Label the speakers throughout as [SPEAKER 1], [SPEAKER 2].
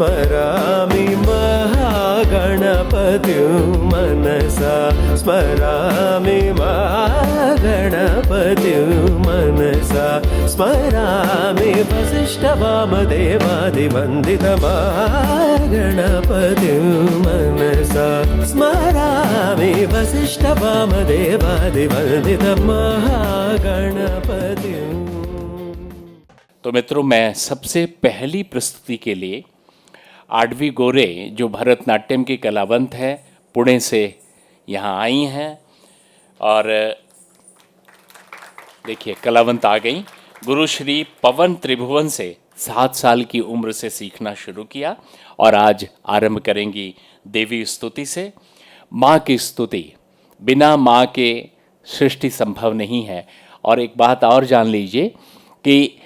[SPEAKER 1] स्मरामि महागणपतिं मनसा स्मरामि महागणपतिं मनसा स्मरामि वसिष्ठवामदेवादिवन्दितमहागणपतिं मनसा स्मरामि वसिष्ठवामदेवादिवन्दितमहागणपतिं।
[SPEAKER 2] तो मित्रों, मैं सबसे पहली प्रस्तुति के लिए आडवी गोरे, जो भरतनाट्यम की कलावंत है, पुणे से यहाँ आई हैं। और देखिए, कलावंत आ गई। गुरु श्री पवन त्रिभुवन से 7 साल की उम्र से सीखना शुरू किया और आज आरंभ करेंगी देवी स्तुति से। माँ की स्तुति, बिना माँ के सृष्टि संभव नहीं है। और एक बात और जान लीजिए कि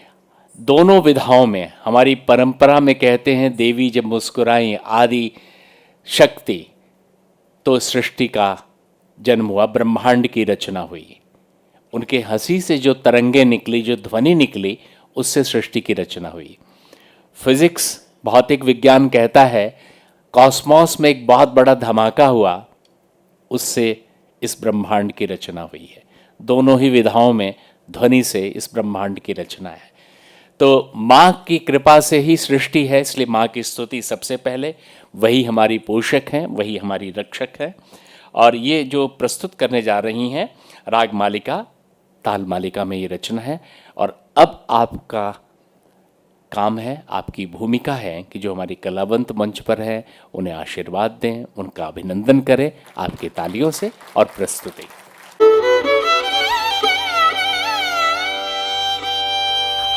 [SPEAKER 2] दोनों विधाओं में, हमारी परंपरा में कहते हैं देवी जब मुस्कुराई आदि शक्ति, तो सृष्टि का जन्म हुआ, ब्रह्मांड की रचना हुई। उनके हंसी से जो तरंगे निकली, जो ध्वनि निकली, उससे सृष्टि की रचना हुई। फिजिक्स, भौतिक विज्ञान कहता है कॉस्मॉस में एक बहुत बड़ा धमाका हुआ, उससे इस ब्रह्मांड की रचना हुई है। दोनों ही विधाओं में ध्वनि से इस ब्रह्मांड की रचना है। तो माँ की कृपा से ही सृष्टि है, इसलिए माँ की स्तुति सबसे पहले। वही हमारी पोषक हैं, वही हमारी रक्षक है। और ये जो प्रस्तुत करने जा रही हैं, राग मालिका, ताल मालिका में ये रचना है। और अब आपका काम है, आपकी भूमिका है कि जो हमारी कलावंत मंच पर हैं उन्हें आशीर्वाद दें, उनका अभिनंदन करें आपकी तालियों से और प्रस्तुति।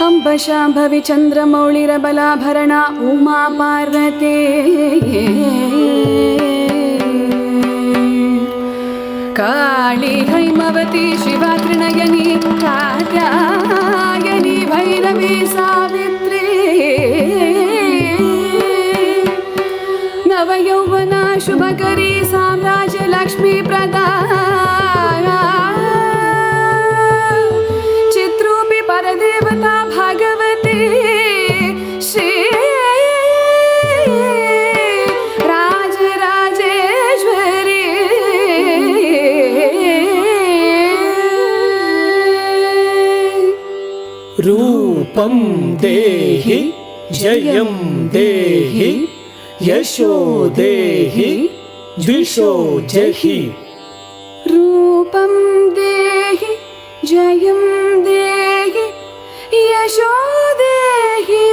[SPEAKER 3] अम्ब शाम्भवी चन्द्रमौळिरबलाभरणा उमा पार्वती काली हैमवती शिवा त्रिनयनी कात्यायनी भैरवी सावित्री नवयौवना शुभकरी साम्राज्य लक्ष्मी प्रदा चित्रूपी परदेवता भगवती श्री राजराजेश्वरी
[SPEAKER 1] रूपं देहि जयं देहि यशो देहि द्विषो जहि।
[SPEAKER 3] रूपं देहि जयं देहि यशो देहि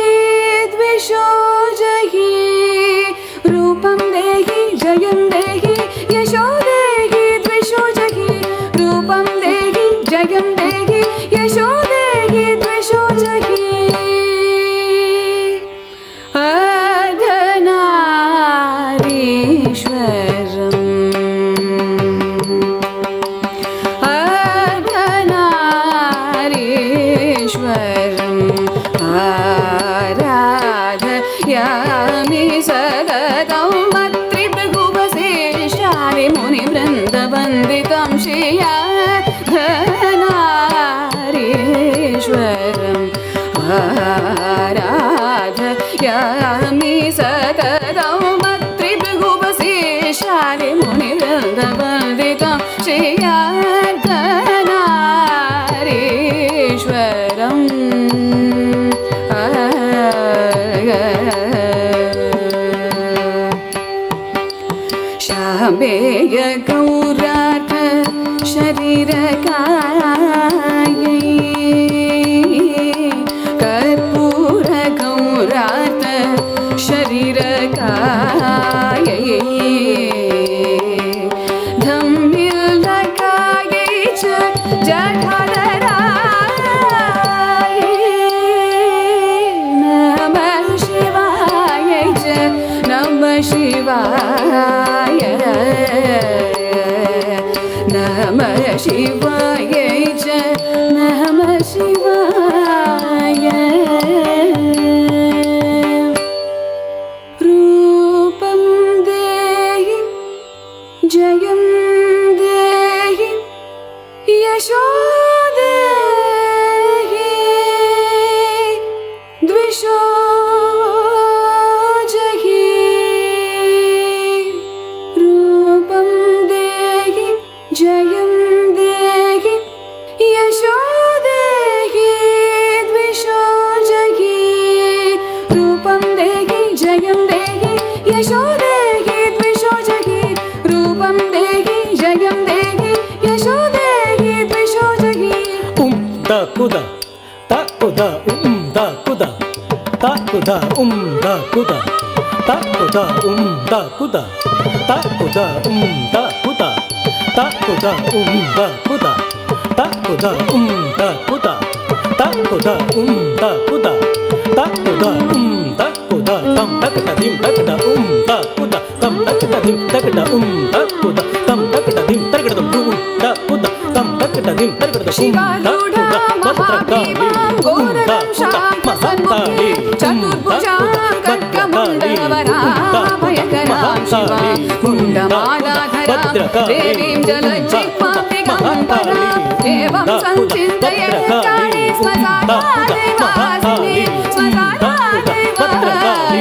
[SPEAKER 3] द्विषो जहि। रूपं देहि जयं देहि यशो देहि द्विषो जहि। रूपं देहि जयं देहि यशो देहि द्विषो जहि। आराधयामि सततं मत्रिभुवसेशानि मुनिवृन्दवन्दितं श्रीयाधनारीश्वरम्। आराधयामि सततं मत्रिभुवसेशानि मुनिवृन्दवन्दितं श्रीयाधनारीश्वरम्। शाम्बेय गौरार्थ शरीरकायै कर्पूर गौरार्थ शरीरकायै धम्मिल्लकायै च जठाधरायै नमः शिवायै च नमः शिवाय नमः शिवायै च नमः शिवाय। रूपं देहि जयं देहि यशो देहि द्विषो जहि। जयं देहि यशो देहि द्विषो जहि
[SPEAKER 1] Da kuda, ta kuda, da kuda, ta kuda, da kuda, ta kuda, da kuda, ta kuda, da kuda, ta kuda, da kuda, ta kuda, da kuda, ta kuda, da kuda, ta kuda, da kuda, tam takda dim takda da kuda, tam takda dim takda da kuda, tam takda dim takda da kuda, tam takda dim takda
[SPEAKER 3] शिवारूढा महाभीमां घोरदंशां प्रसन्मुखे चतुर्भुजां खड्गमण्डलवराभयकरां शिवां कुण्डमालाधरां देवीं जलज्जिह्वां दिगम्बरां एवं सञ्चिन्तये काली श्मशानादिवासिनी श्मशानादिवासिनी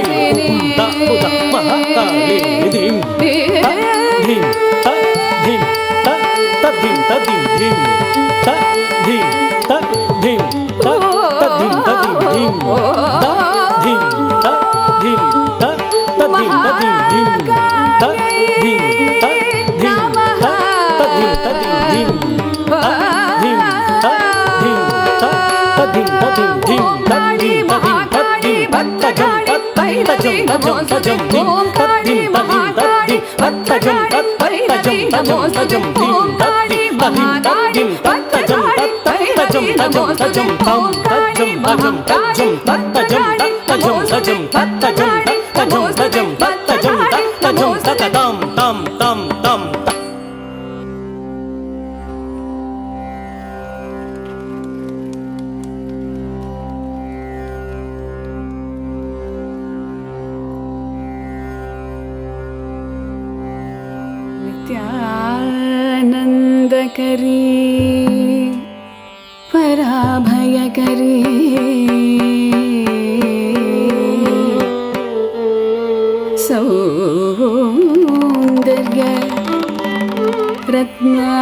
[SPEAKER 3] नित्यानन्दकरी पराभयकरी सौन्दर्य रत्नाकरी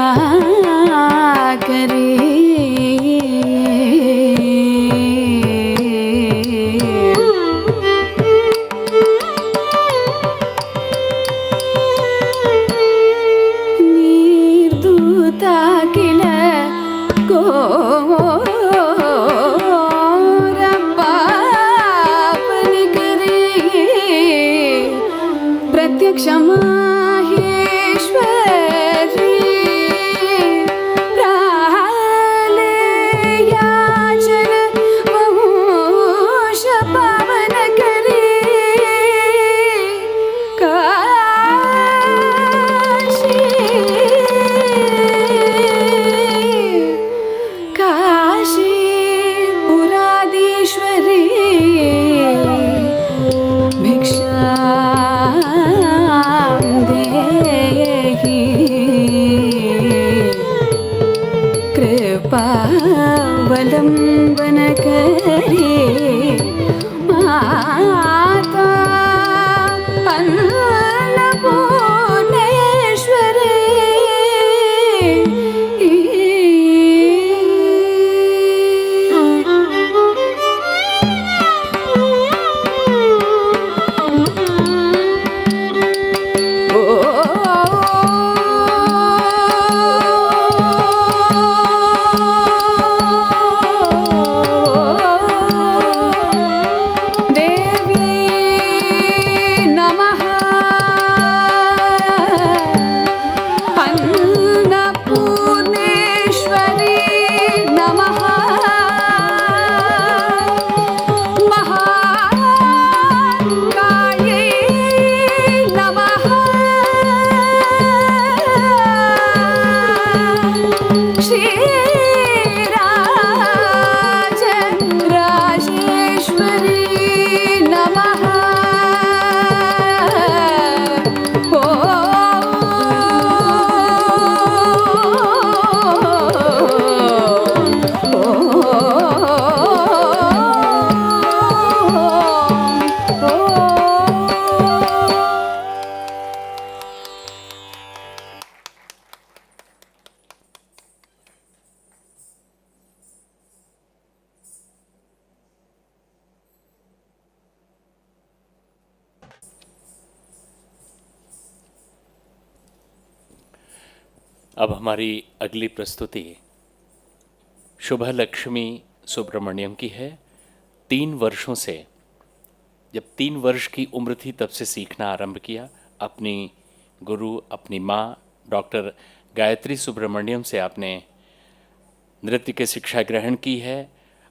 [SPEAKER 3] कृपावलम्बनकरी माता अन्नपूर्णेश्वरी
[SPEAKER 2] अब हमारी अगली प्रस्तुति शुभ लक्ष्मी सुब्रमण्यम की है। 3 वर्षों से, जब 3 वर्ष की उम्र थी तब से सीखना आरंभ किया। अपनी गुरु, अपनी माँ डॉक्टर गायत्री सुब्रमण्यम से आपने नृत्य की शिक्षा ग्रहण की है।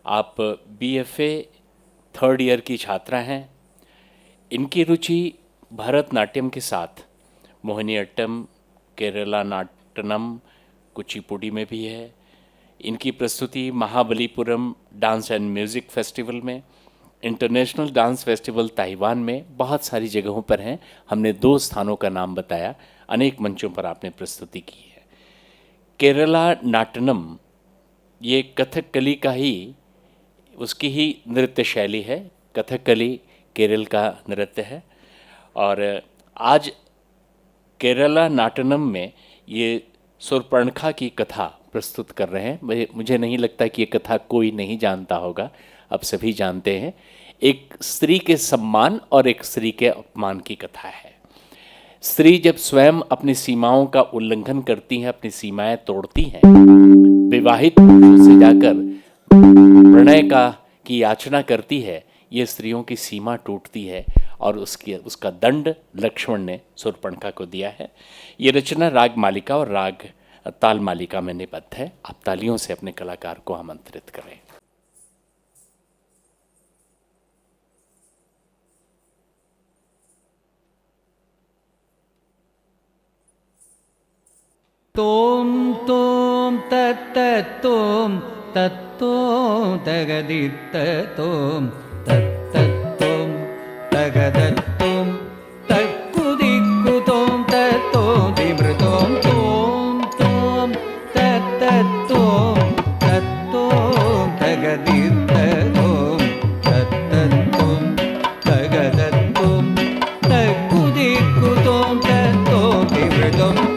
[SPEAKER 2] आप BFA 3rd ईयर की छात्रा हैं। इनकी रुचि भरतनाट्यम के साथ मोहिनीअट्टम, केरला नाटनम, कुचिपुड़ी में भी है। इनकी प्रस्तुति Mahabalipuram dance and music festival में, इंटरनेशनल डांस फेस्टिवल ताइवान में, बहुत सारी जगहों पर हैं। हमने 2 स्थानों का नाम बताया, अनेक मंचों पर आपने प्रस्तुति की है। केरला नाटनम ये कथकली का ही, उसकी ही नृत्य शैली है। कथकली केरल का नृत्य है और आज केरला नाटनम में ये शूर्पणखा की कथा प्रस्तुत कर रहे हैं। मुझे नहीं लगता कि ये कथा कोई नहीं जानता होगा, अब सभी जानते हैं। एक स्त्री के सम्मान और एक स्त्री के अपमान की कथा है। स्त्री जब स्वयं अपनी सीमाओं का उल्लंघन करती है, अपनी सीमाएं तोड़ती हैं, विवाहित पुरुषों से जाकर प्रणय की याचना करती है, ये स्त्रियों की सीमा टूटती है और उसका दंड लक्ष्मण ने शूर्पणखा को दिया है। ये रचना राग मालिका और राग ताल मालिका में निबद्ध है। आप तालियों से अपने कलाकार को आमंत्रित करें।
[SPEAKER 4] तोम तोम तत्त तोम तत्तोम तगदित्त तोम तत्त तोम तगदत्तोम तक्कुदिक्कु तोम तत्तोम दिमृतोम तोम तोम तत्त तोम तत्तोम तगदित्त तोम तत्त तोम तगदत्तोम तक्कुदिक्कु तोम तत्तोम दिमृतोम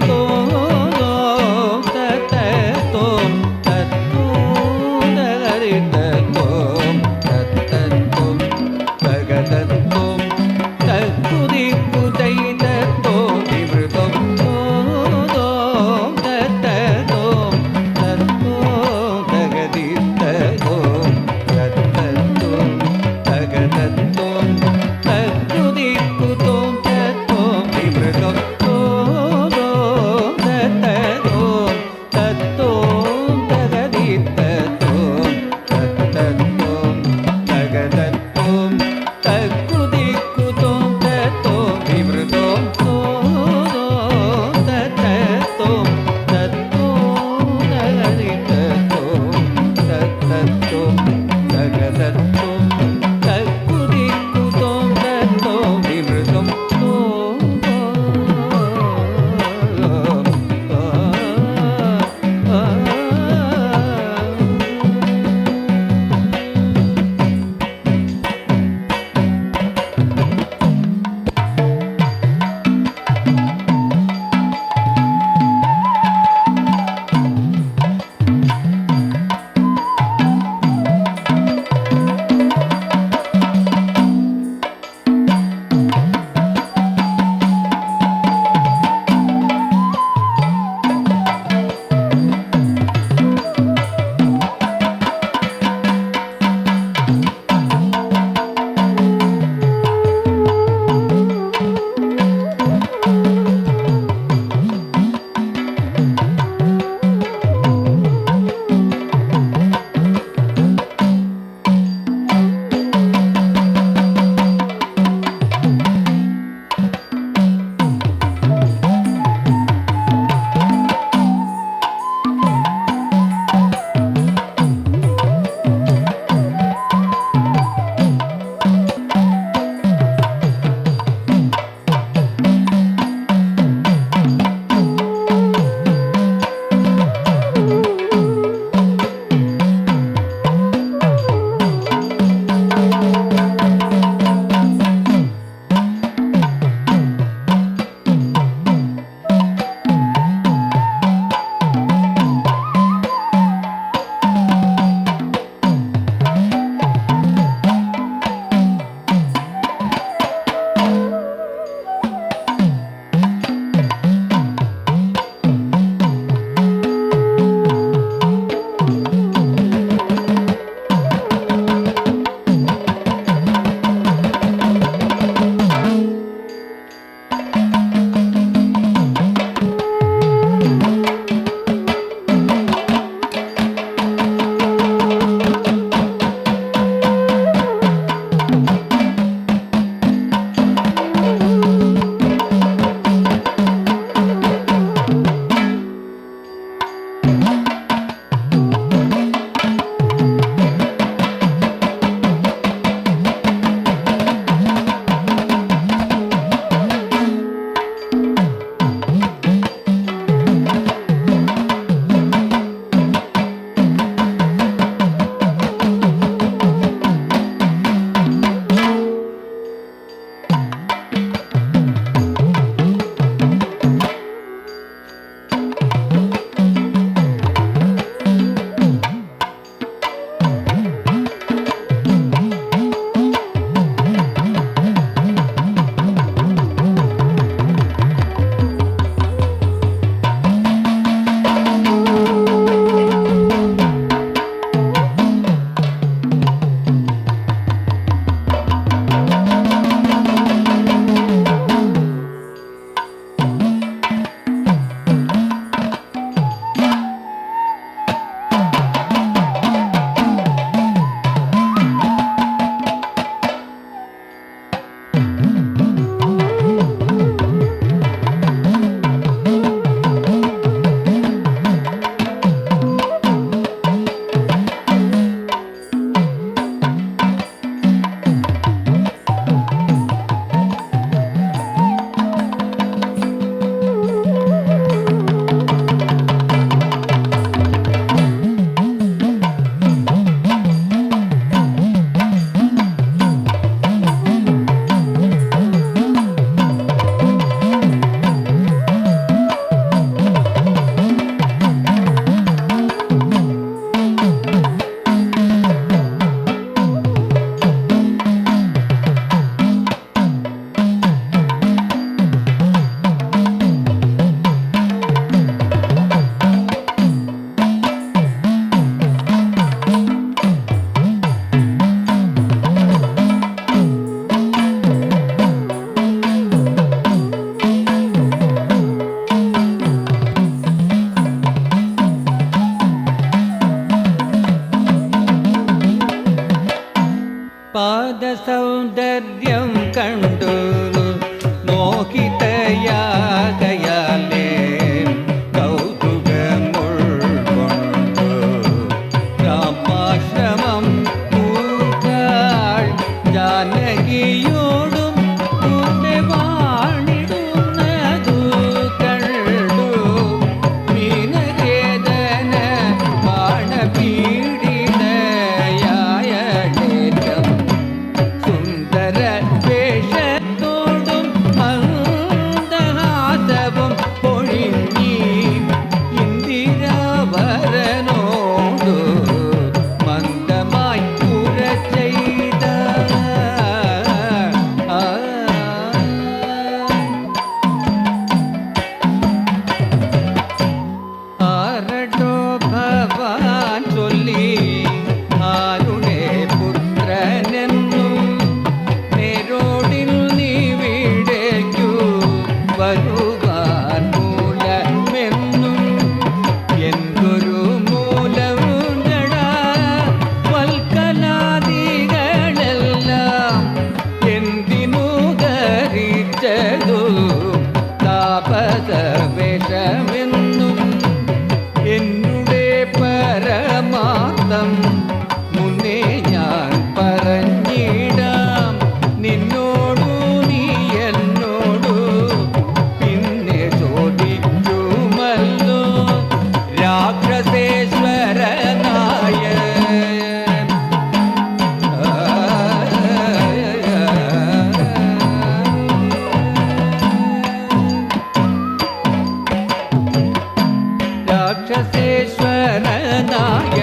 [SPEAKER 4] രാക്ഷസേശ്വരനായ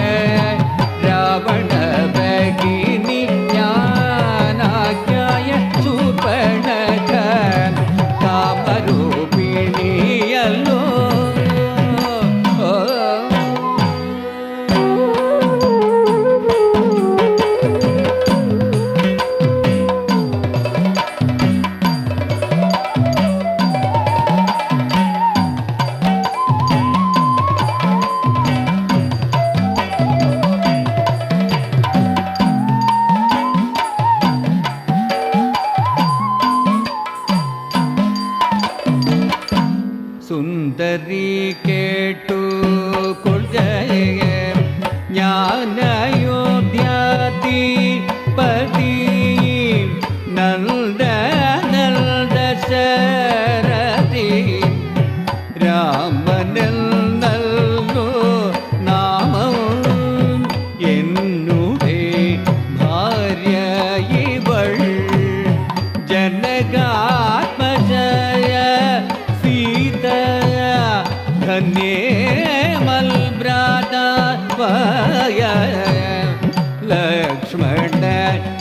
[SPEAKER 4] രാവണ ഭഗിനി ജ്ഞാനാഖ്യായ ശൂർപ്പണഖ കാമരൂപിണിയല്ലോ. സുന്ദരി കേട്ടു കൊള്ളുക ജ്ഞാനയോധ്യാധിപതി നന്ദ നന്ദ ശരതി രാമനിൽ നല്ലു നാമവും എന്നുടെ ഭാര്യ ഇവൾ ജനകാത്മജയ സീത ധന്യേ മൽഭ്രാതാവയ ലക്ഷ്മണ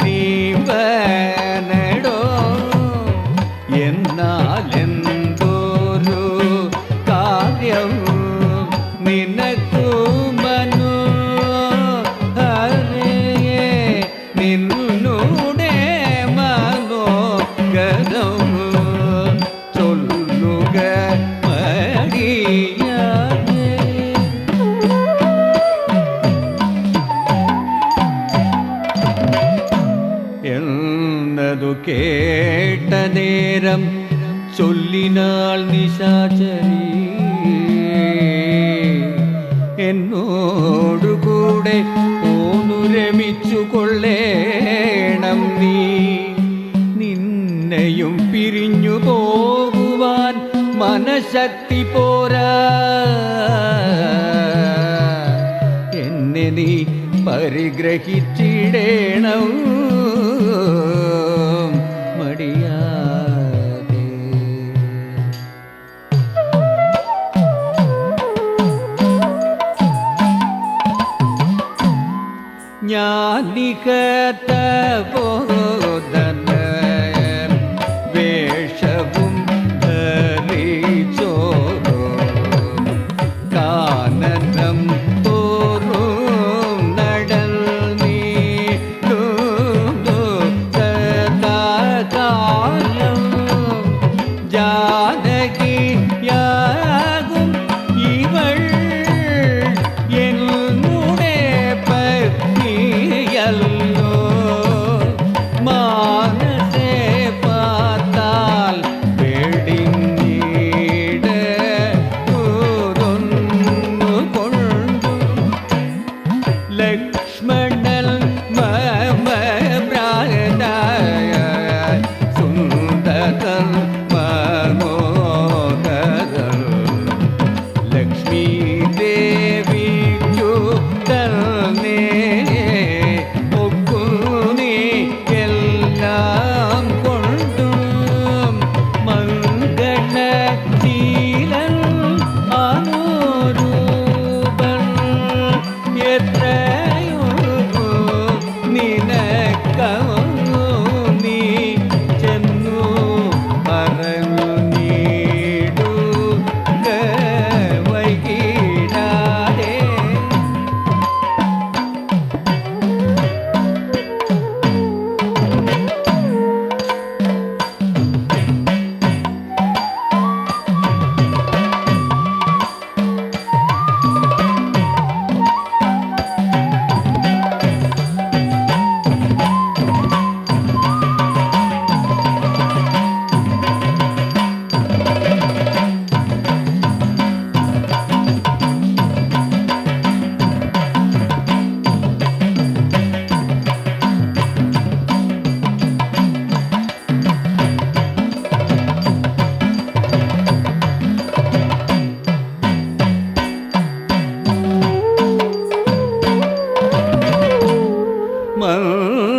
[SPEAKER 4] നീവനടോ എന്നാലെന്തോരു കാര്യം നിനക്കു മനു ഹരേ നിന്നുടെ മനോഗതം ചൊല്ലുക മടിയാതെ. എന്നതു കേട്ട നേരം ചൊല്ലിനാൾ നിശാചരി എന്നോടുകൂടെ ഓന്നു രമിച്ചു കൊള്ളേണം നീ. നിന്നെയും പിരിഞ്ഞു പോകുവാൻ മനഃശക്തി പോരാ. എന്നെ നീ പരിഗ്രഹിച്ചിടേണം മടിയാതെ. ജ്ഞാനികതബോധന വേഷവും ധരിച്ചോരോ കാനനം തോറും നടൽ നീടുന്നു സദാകാലം. ജാനകിയാകും ഇവൾ എന്നുടെ പത്നിയല്ലോ. മാനസേ പാത്താൽ വെടിഞ്ഞീട് തൊന്നു കൊണ്ടു ലക്ഷ്മണൻ മമ പ്രാണായ സുന്ദരൻ മനോഹരൻ ലക്ഷ്മീ ദേവിക്കു തന്നെ ഒക്കുന്നി എല്ലാം കൊണ്ടും മംഗളശീലൻ അനുരൂപൻ എത്രയോ നിനക്കോ നീ ചെന്നു പറഞ്ഞു നീടുക വൈകിടാതെ.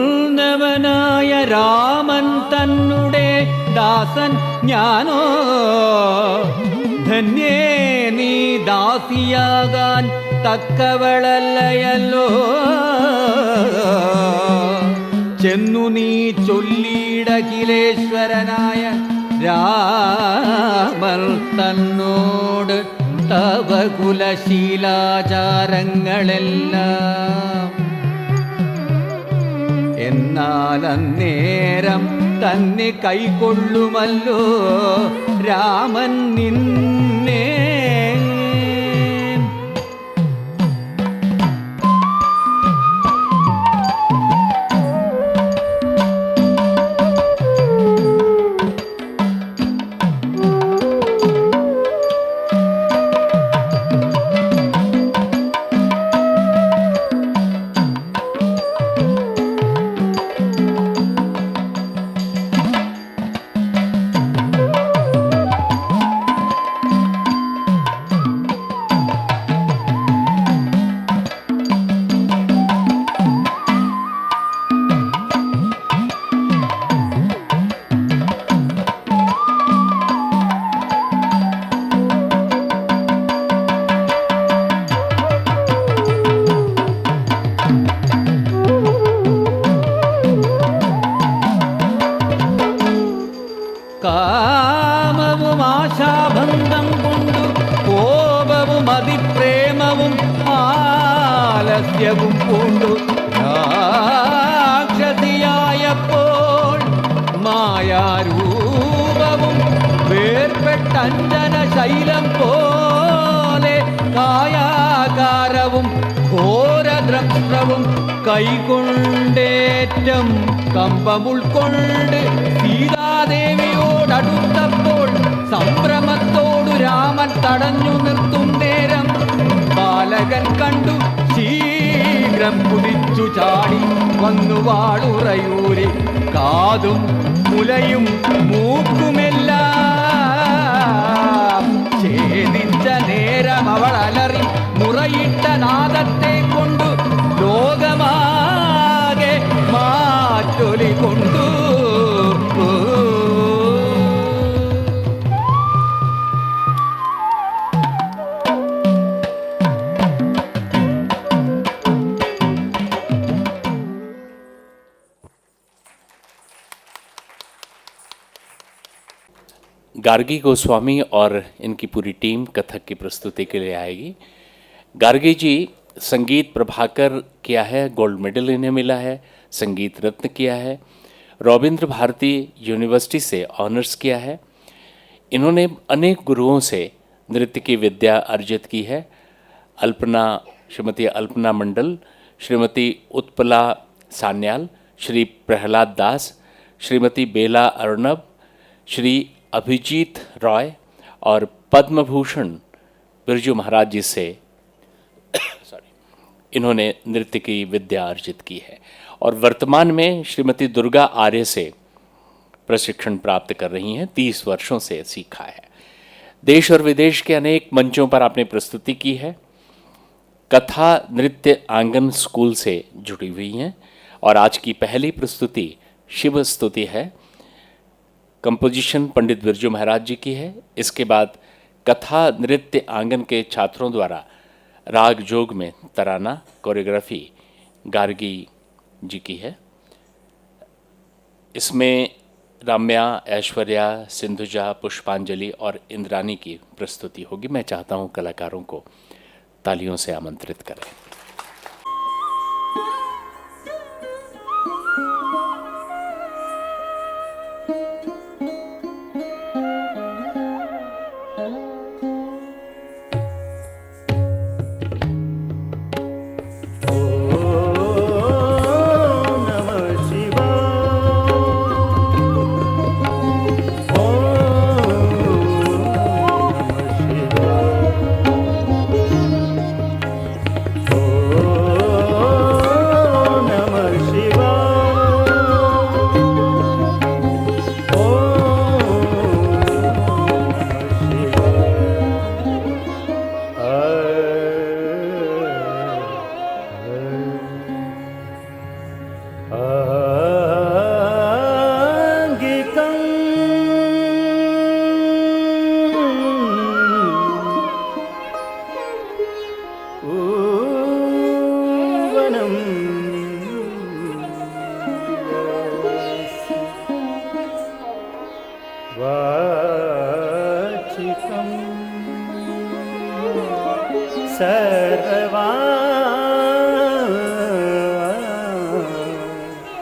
[SPEAKER 4] മന്നവനായ രാമൻ തന്നുടെ ദാസൻ ഞാനോ ധന്യേ നീ ദാസിയാകാൻ തക്കവളല്ലയല്ലോ. ചെന്നു നീ ചൊല്ലിയിടകിലേശ്വരനായ രാമർ തന്നോട് തവ കുലശീലാചാരങ്ങളെല്ലാം. എന്നാൽ അന്നേരം തന്നെ കൈക്കൊള്ളുമല്ലോ രാമൻ നിന്നെ. കാമവും ആശാബന്ധം കൊണ്ടു കോപവും അതിപ്രേമവും ആലസ്യവും കൊണ്ടു രാക്ഷസിയായപ്പോൾ മായാരൂപവും വേർപെട്ടഞ്ജന ശൈലം പോലെ കായാകാരവും ഘോരദ്രംശവും കൈകൊണ്ടേറ്റം കമ്പം ഉൾക്കൊണ്ട് സീതാദേവിയോടടുത്തപ്പോൾ സംഭ്രമത്തോടു രാമൻ തടഞ്ഞു നിർത്തും നേരം ബാലകൻ കണ്ടു ശീഘ്രം കുതിച്ചു ചാടി വന്നു വാളുറയൂരി കാതും മുലയും മൂക്കുമെല്ലാം ഛേദിച്ച നേരം അവൾ അലറി മുറയിട്ട നാദത്തെ കൊണ്ടു ലോകമാകെ മാറ്റൊലി കൊണ്ടു.
[SPEAKER 2] गार्गी गोस्वामी और इनकी पूरी टीम कथक की प्रस्तुति के लिए आएगी. गार्गी जी संगीत प्रभाकर किया है, गोल्ड मेडल इन्हें मिला है, संगीत रत्न किया है, रविंद्र भारती यूनिवर्सिटी से ऑनर्स किया है. इन्होंने अनेक गुरुओं से नृत्य की विद्या अर्जित की है. श्रीमती अल्पना मंडल, श्रीमती उत्पला सान्याल, श्री प्रहलाद दास, श्रीमती बेला अर्णब, श्री अभिजीत रॉय और पद्म भूषण बिरजू महाराज जी से इन्होंने नृत्य की विद्या अर्जित की है और वर्तमान में श्रीमती दुर्गा आर्य से प्रशिक्षण प्राप्त कर रही हैं. 30 वर्षों से सीखा है. देश और विदेश के अनेक मंचों पर आपने प्रस्तुति की है. कथा नृत्य आंगन स्कूल से जुड़ी हुई हैं और आज की पहली प्रस्तुति शिव स्तुति है. कंपोजिशन पंडित बिरजू महाराज जी की है. इसके बाद कथा नृत्य आंगन के छात्रों द्वारा राग जोग में तराना कोरियोग्राफी गार्गी जी की है. इसमें राम्या, ऐश्वर्या, सिंधुजा, पुष्पांजलि और इंद्रानी की प्रस्तुति होगी. मैं चाहता हूं कलाकारों को तालियों से आमंत्रित करें.
[SPEAKER 1] Oh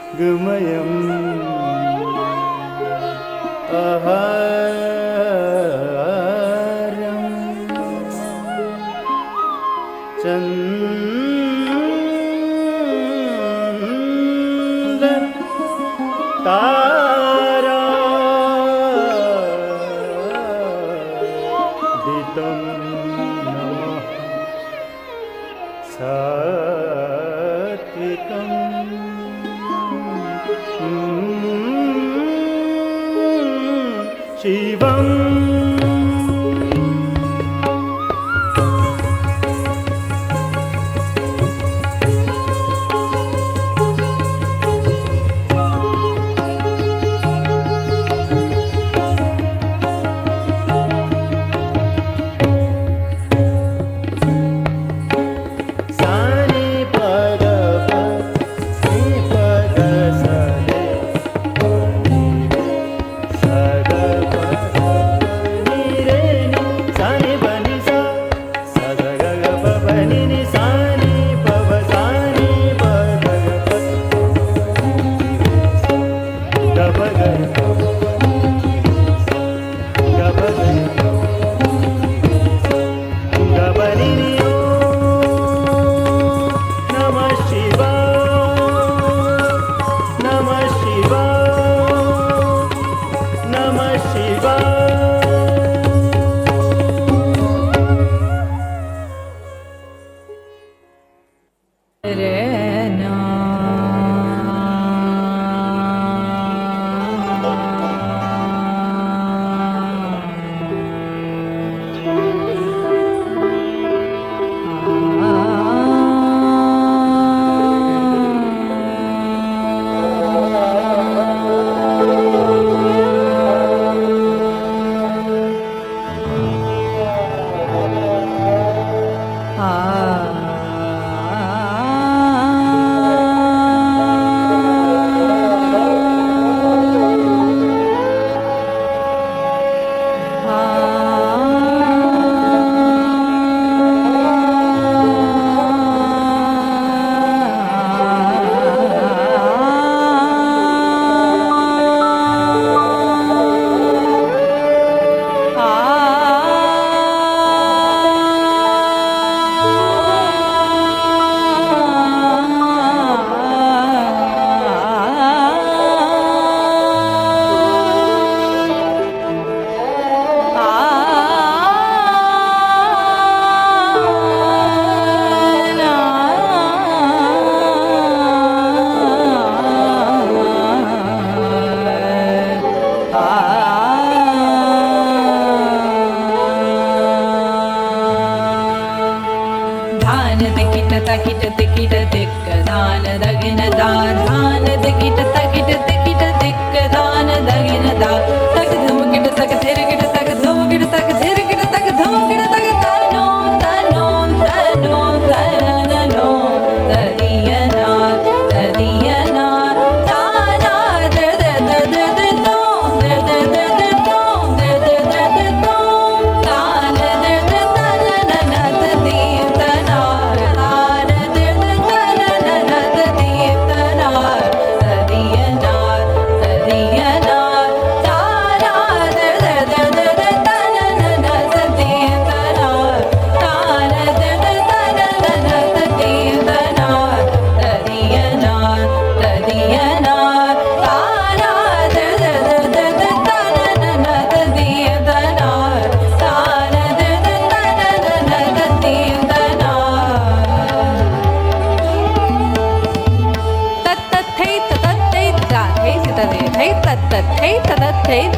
[SPEAKER 1] सर्वागमयम् अहरं चन्द्र तारा दितं नमः सात्विकम् शिवम्
[SPEAKER 3] Hey,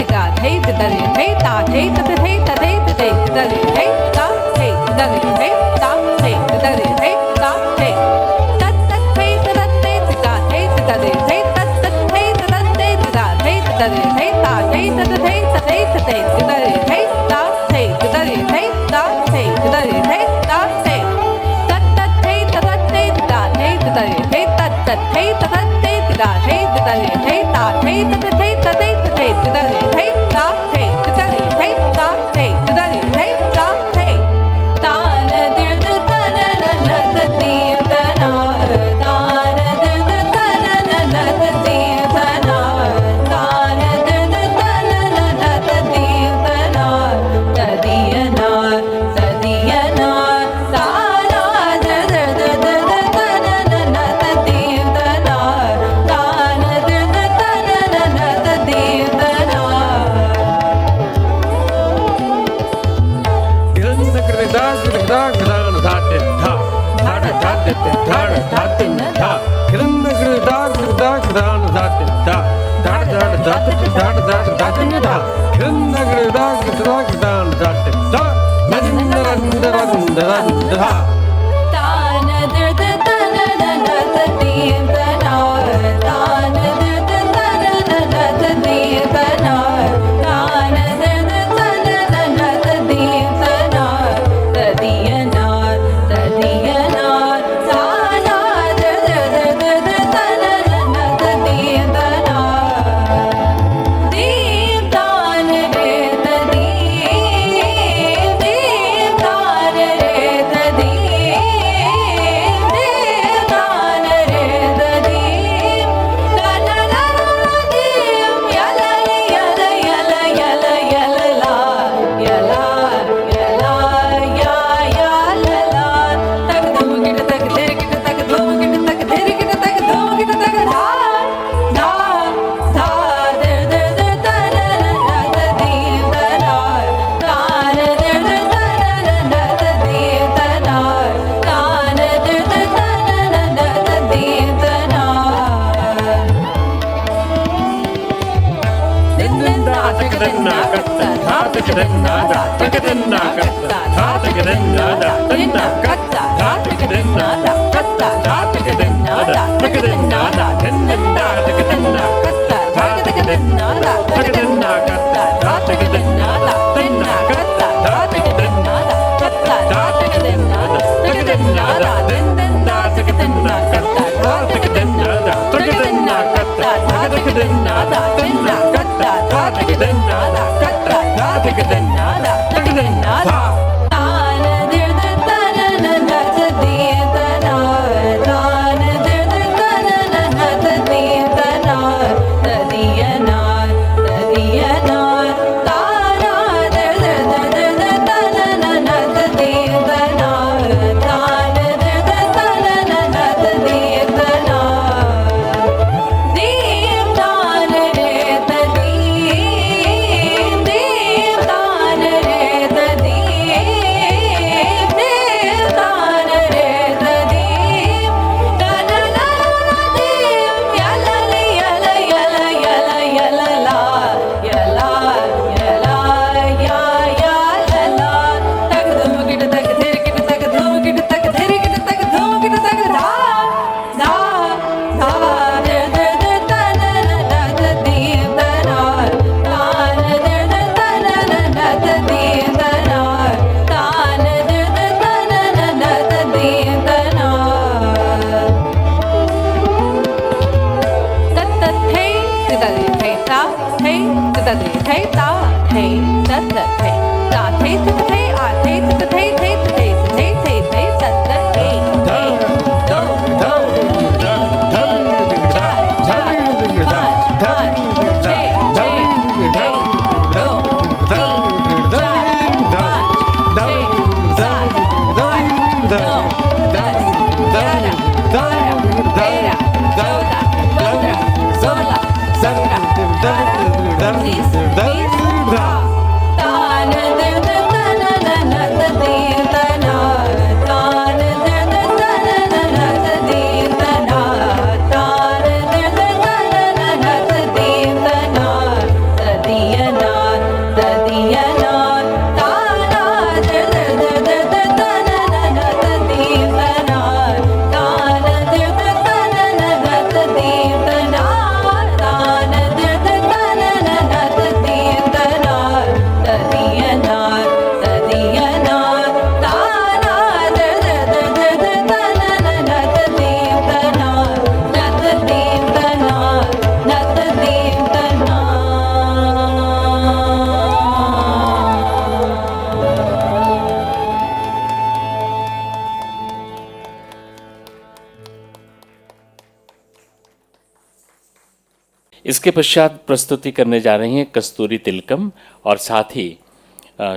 [SPEAKER 2] इसके पश्चात प्रस्तुति करने जा रही हैं कस्तूरी तिलकम और साथ ही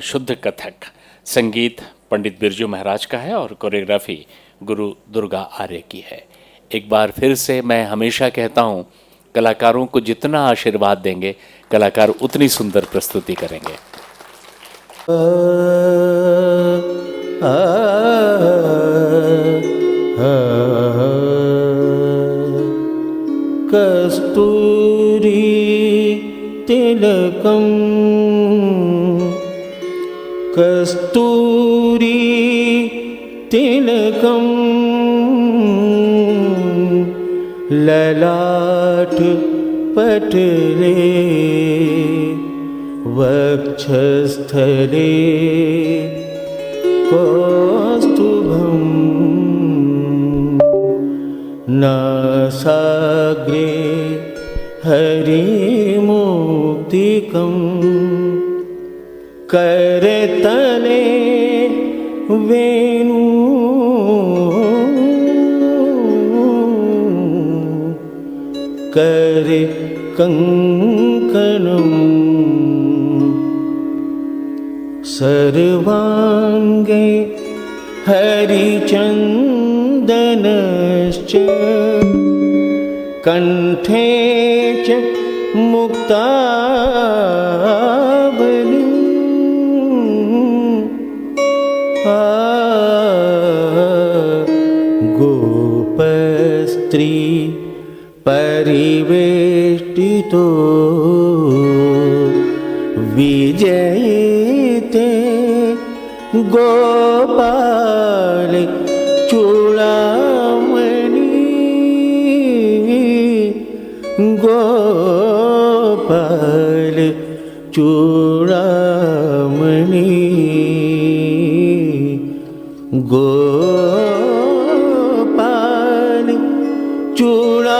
[SPEAKER 2] शुद्ध कथक। संगीत पंडित बिरजू महाराज का है और कोरियोग्राफी गुरु दुर्गा आर्य की है। एक बार फिर से मैं हमेशा कहता हूँ, कलाकारों को जितना आशीर्वाद देंगे कलाकार उतनी सुंदर प्रस्तुति करेंगे।
[SPEAKER 1] कस्तूरी तिलकम कस्तूरी तिलकम ललाट पटले वक्षस्थले कौस्तुभम् नासाग्रे हरिमुक्तिकम् करतले वेणु करे कंकणम् सर्वांगे हरिचन्दनश्च कंठे च मुक्तावली गोपस्त्री परिवेष्टितो विजयते गोपाल चूड़ामणि गोपाल चूड़ामणि गोपाल चूड़ामणि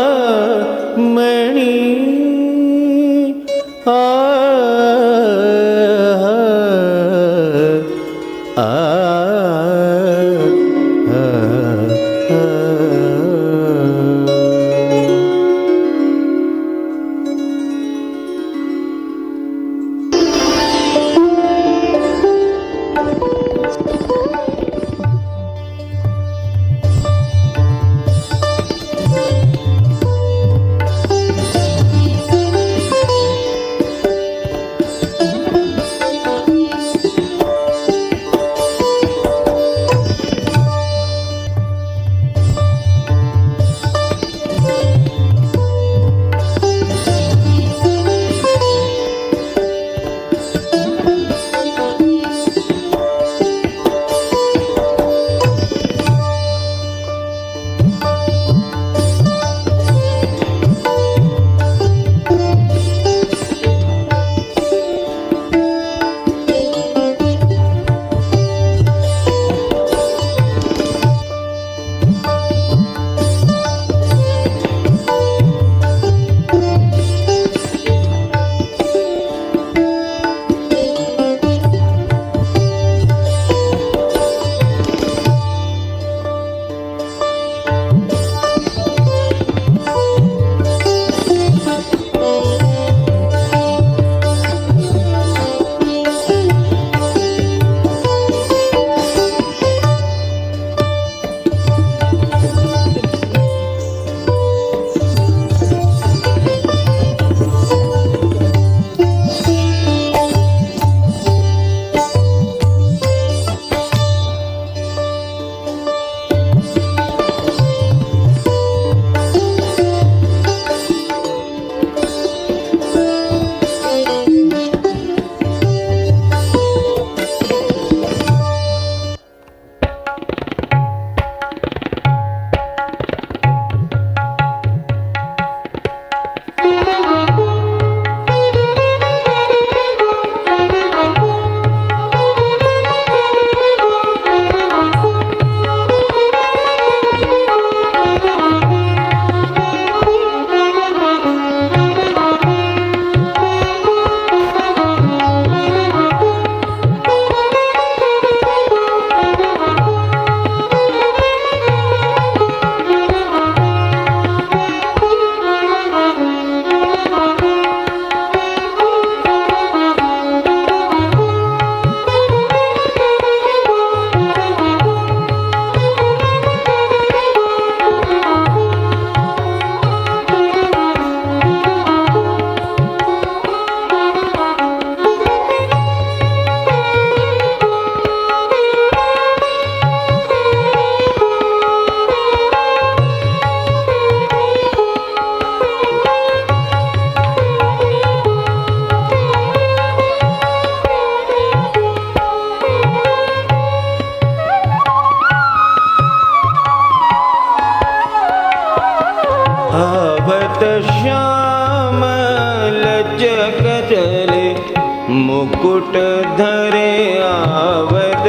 [SPEAKER 5] मुकुट धरे आवत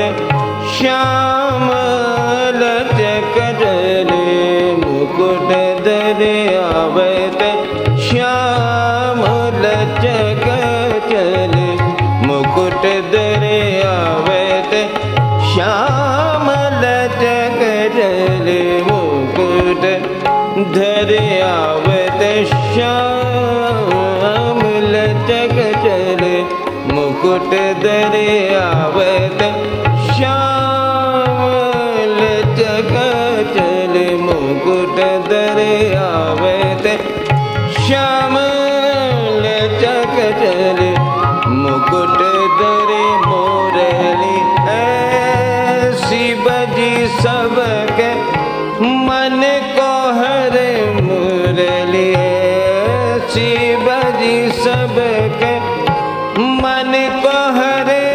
[SPEAKER 5] श्याम लचक चले मुकुट धरे आवत श्याम लचक चले मुकुट धरे आवत श्याम लचक चले मुकुट धरे आवत श्याम लचक चले मुकुट धरे आवत श्याम लचक चले मुकुट धरे आवत श्याम लचक चले मुकुट धरे मोरली ऐसी बजी सबके मन को हरे मुरली ऐसी बजी सबके मन को हरे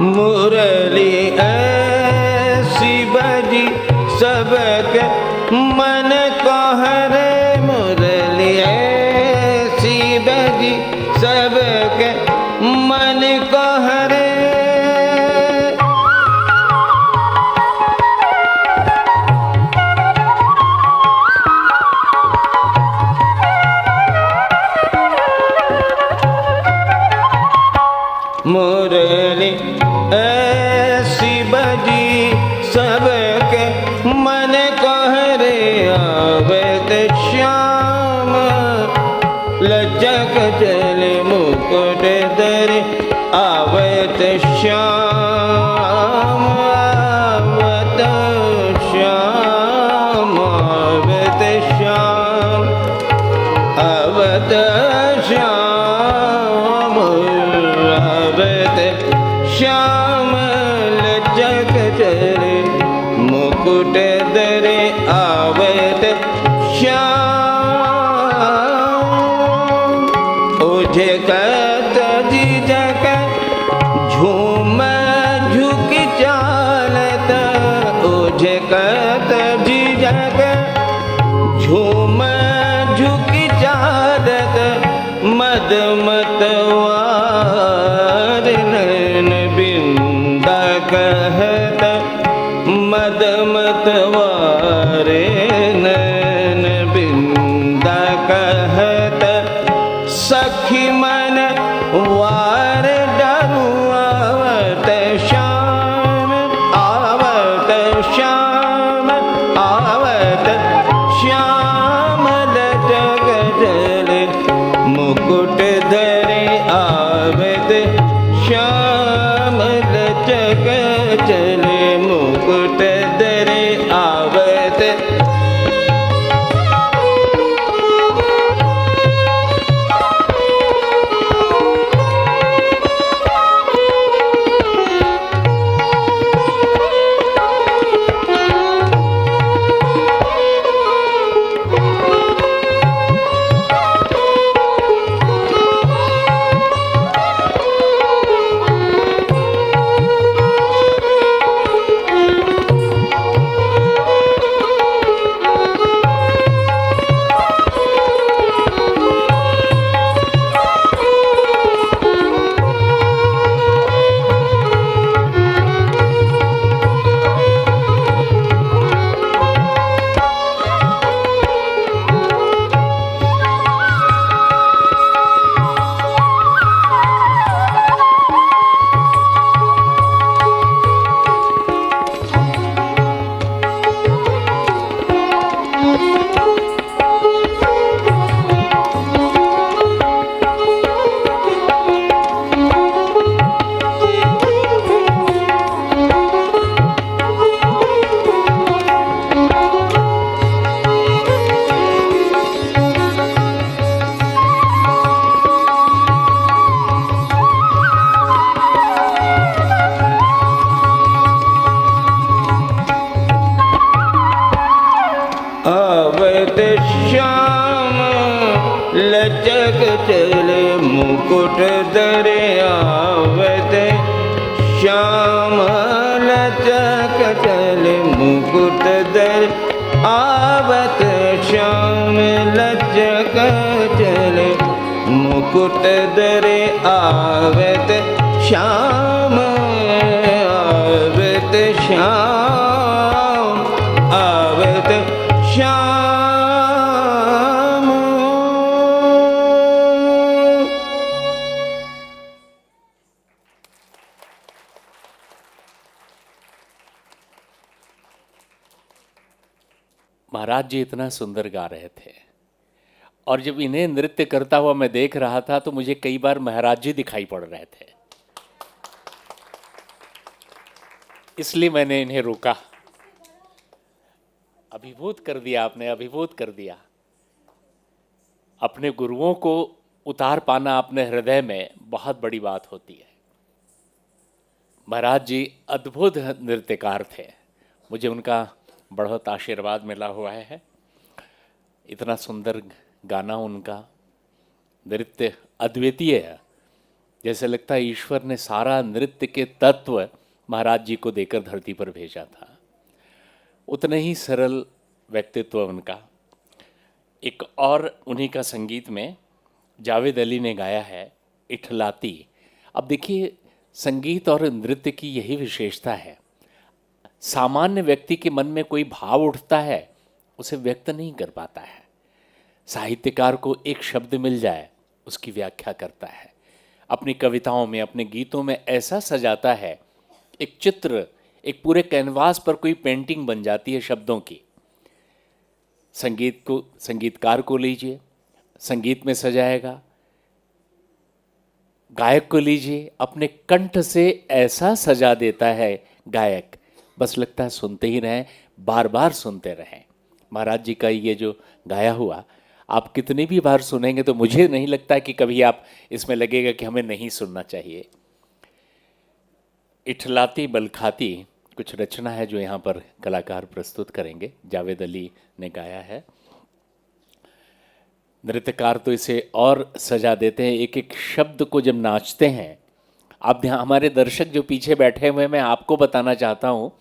[SPEAKER 5] मुरली ऐसी बजी सबके मन को हरे मुरली ऐसी बजी सबके मन को हरे मुरली ऐसी बजी सबके मन को हरे आवत श्याम लचक चले मुकुट धरे आवत श्याम आवत श्याम आवत श्याम आवत श्याम आवत श्याम लचक चले मुकुट धरे आवत श्याम ओझे कत जिजक झूम झुक चालत ओझे कत जिजक झूम झुक चालत मद मतवार नैन बिंदा कहत मद मतवारे नैन बिंदा कहत सखी मन वार डरू आवत श्याम आवत श्याम आवत श्याम लचक चले मुकुट धरे आवत श्याम लचक चले मुकुट धरे आवत लचक चले मुकुट धरे आवत चले मुकुट धरे आवत श्याम लचक चले मुकुट धरे आवत श्याम आवत श्याम आवत श्याम।
[SPEAKER 2] महाराज जी इतना सुंदर गा रहे थे और जब इन्हें नृत्य करता हुआ मैं देख रहा था तो मुझे कई बार महाराज जी दिखाई पड़ रहे थे, इसलिए मैंने इन्हें रोका। अभिभूत कर दिया आपने, अभिभूत कर दिया। अपने गुरुओं को उतार पाना अपने हृदय में बहुत बड़ी बात होती है। महाराज जी अद्भुत नृत्यकार थे, मुझे उनका बहुत आशीर्वाद मिला हुआ है। इतना सुंदर गाना, उनका नृत्य अद्वितीय है। जैसे लगता है ईश्वर ने सारा नृत्य के तत्व महाराज जी को देकर धरती पर भेजा था। उतने ही सरल व्यक्तित्व उनका। एक और उन्हीं का संगीत में जावेद अली ने गाया है इठलाती। अब देखिए, संगीत और नृत्य की यही विशेषता है। सामान्य व्यक्ति के मन में कोई भाव उठता है, उसे व्यक्त नहीं कर पाता है। साहित्यकार को एक शब्द मिल जाए, उसकी व्याख्या करता है, अपनी कविताओं में, अपने गीतों में ऐसा सजाता है, एक चित्र, एक पूरे कैनवास पर कोई पेंटिंग बन जाती है शब्दों की। संगीतकार को लीजिए, संगीत में सजाएगा। गायक को लीजिए, अपने कंठ से ऐसा सजा देता है गायक, बस लगता है सुनते ही रहें, बार बार सुनते रहें। महाराज जी का ये जो गाया हुआ आप कितनी भी बार सुनेंगे तो मुझे नहीं लगता कि कभी आप इसमें लगेगा कि हमें नहीं सुनना चाहिए। इठलाती बलखाती कुछ रचना है जो यहाँ पर कलाकार प्रस्तुत करेंगे, जावेद अली ने गाया है। नृत्यकार तो इसे और सजा देते हैं, एक एक शब्द को जब नाचते हैं। अब हमारे दर्शक जो पीछे बैठे हुए, मैं आपको बताना चाहता हूँ,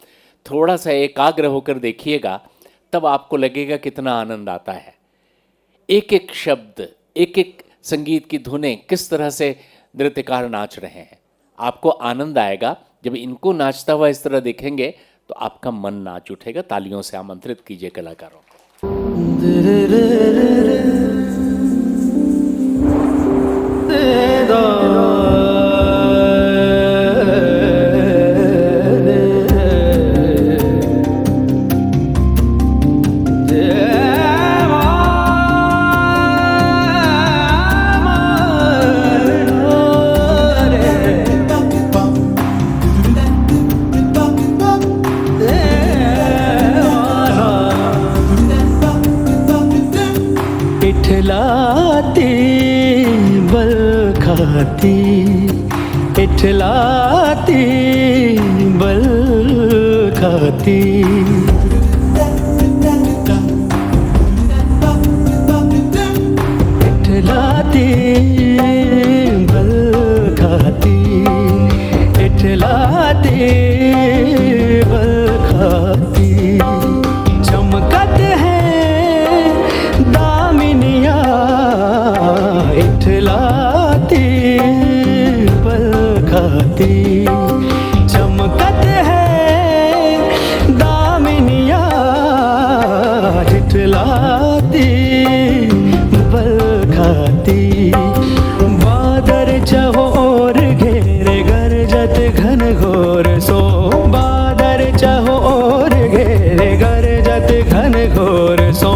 [SPEAKER 2] थोड़ा सा एकाग्र होकर देखिएगा, तब आपको लगेगा कितना आनंद आता है। एक एक शब्द, एक एक संगीत की धुनें, किस तरह से नृत्यकार नाच रहे हैं। आपको आनंद आएगा जब इनको नाचता हुआ इस तरह देखेंगे तो आपका मन नाच उठेगा। तालियों से आमंत्रित कीजिए कलाकारों को।
[SPEAKER 1] इठलाती बलखाती, इठलाती बलखाती, इठलाती बलखाती, इठलाती बलखाती, चमकत है दामिनिया, इठलाती बलखाती, चमकत है दामिनिया, इठलाती बलखाती, बादर चहोर घेरे गरजत घन घोर सो, बादर चहोर घेरे गरजत घन घोर सो,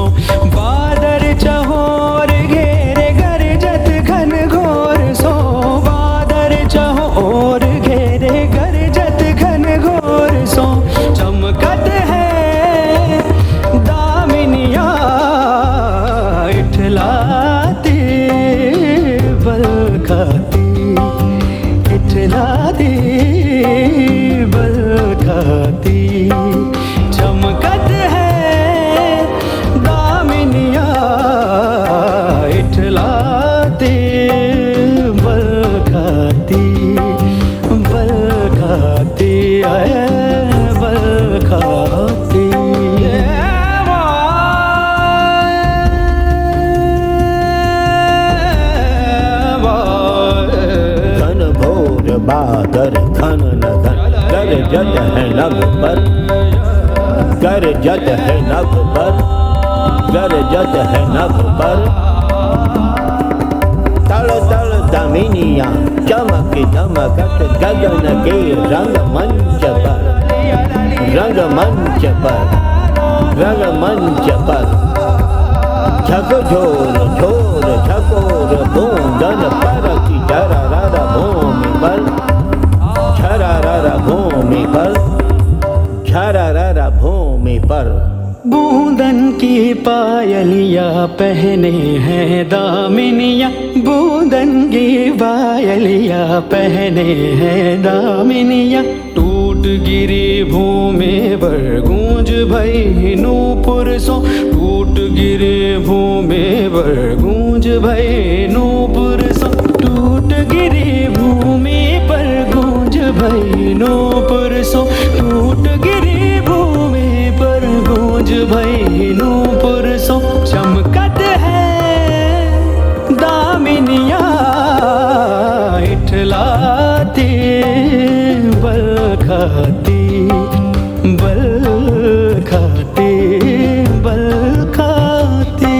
[SPEAKER 1] बादर चहोर घेरे गरजत घन घोर सो, बादर चहोर घेरे गरजत घन घोर सो, चमकत है दामिनिया, इठलाती बलखाती, इठलाती बलखाती, चमकत है दामिनिया,
[SPEAKER 5] बादर घन न घन गरजत है नभ पर गरजत है नभ पर गरजत है नभ पर तल तल दामिनिया चमक चमकत गगन के रंगमंच पर रंगमंच पर रंगमंच पर झकझोर झोर झकोर बूंदन पर की झरर भूमि पर झरर भूमि पर झरर भूमि पर
[SPEAKER 6] बूंदन की पायलिया पहने हैं दामिनिया बूंदन की पायलिया पहने हैं दामिनिया टूट गिरी भूमि पर गूंज भई नूपुर सो टूट गिरे भूमि पर गूंज भई नूपुर सो टूट गिरी भूमि पर गूंज भई नूपुर सो टूट गिरी भूमि पर गूंज भई नूपुर सो चमकत है दामिनिया इठलाती बल खाती बल खाती बल खाती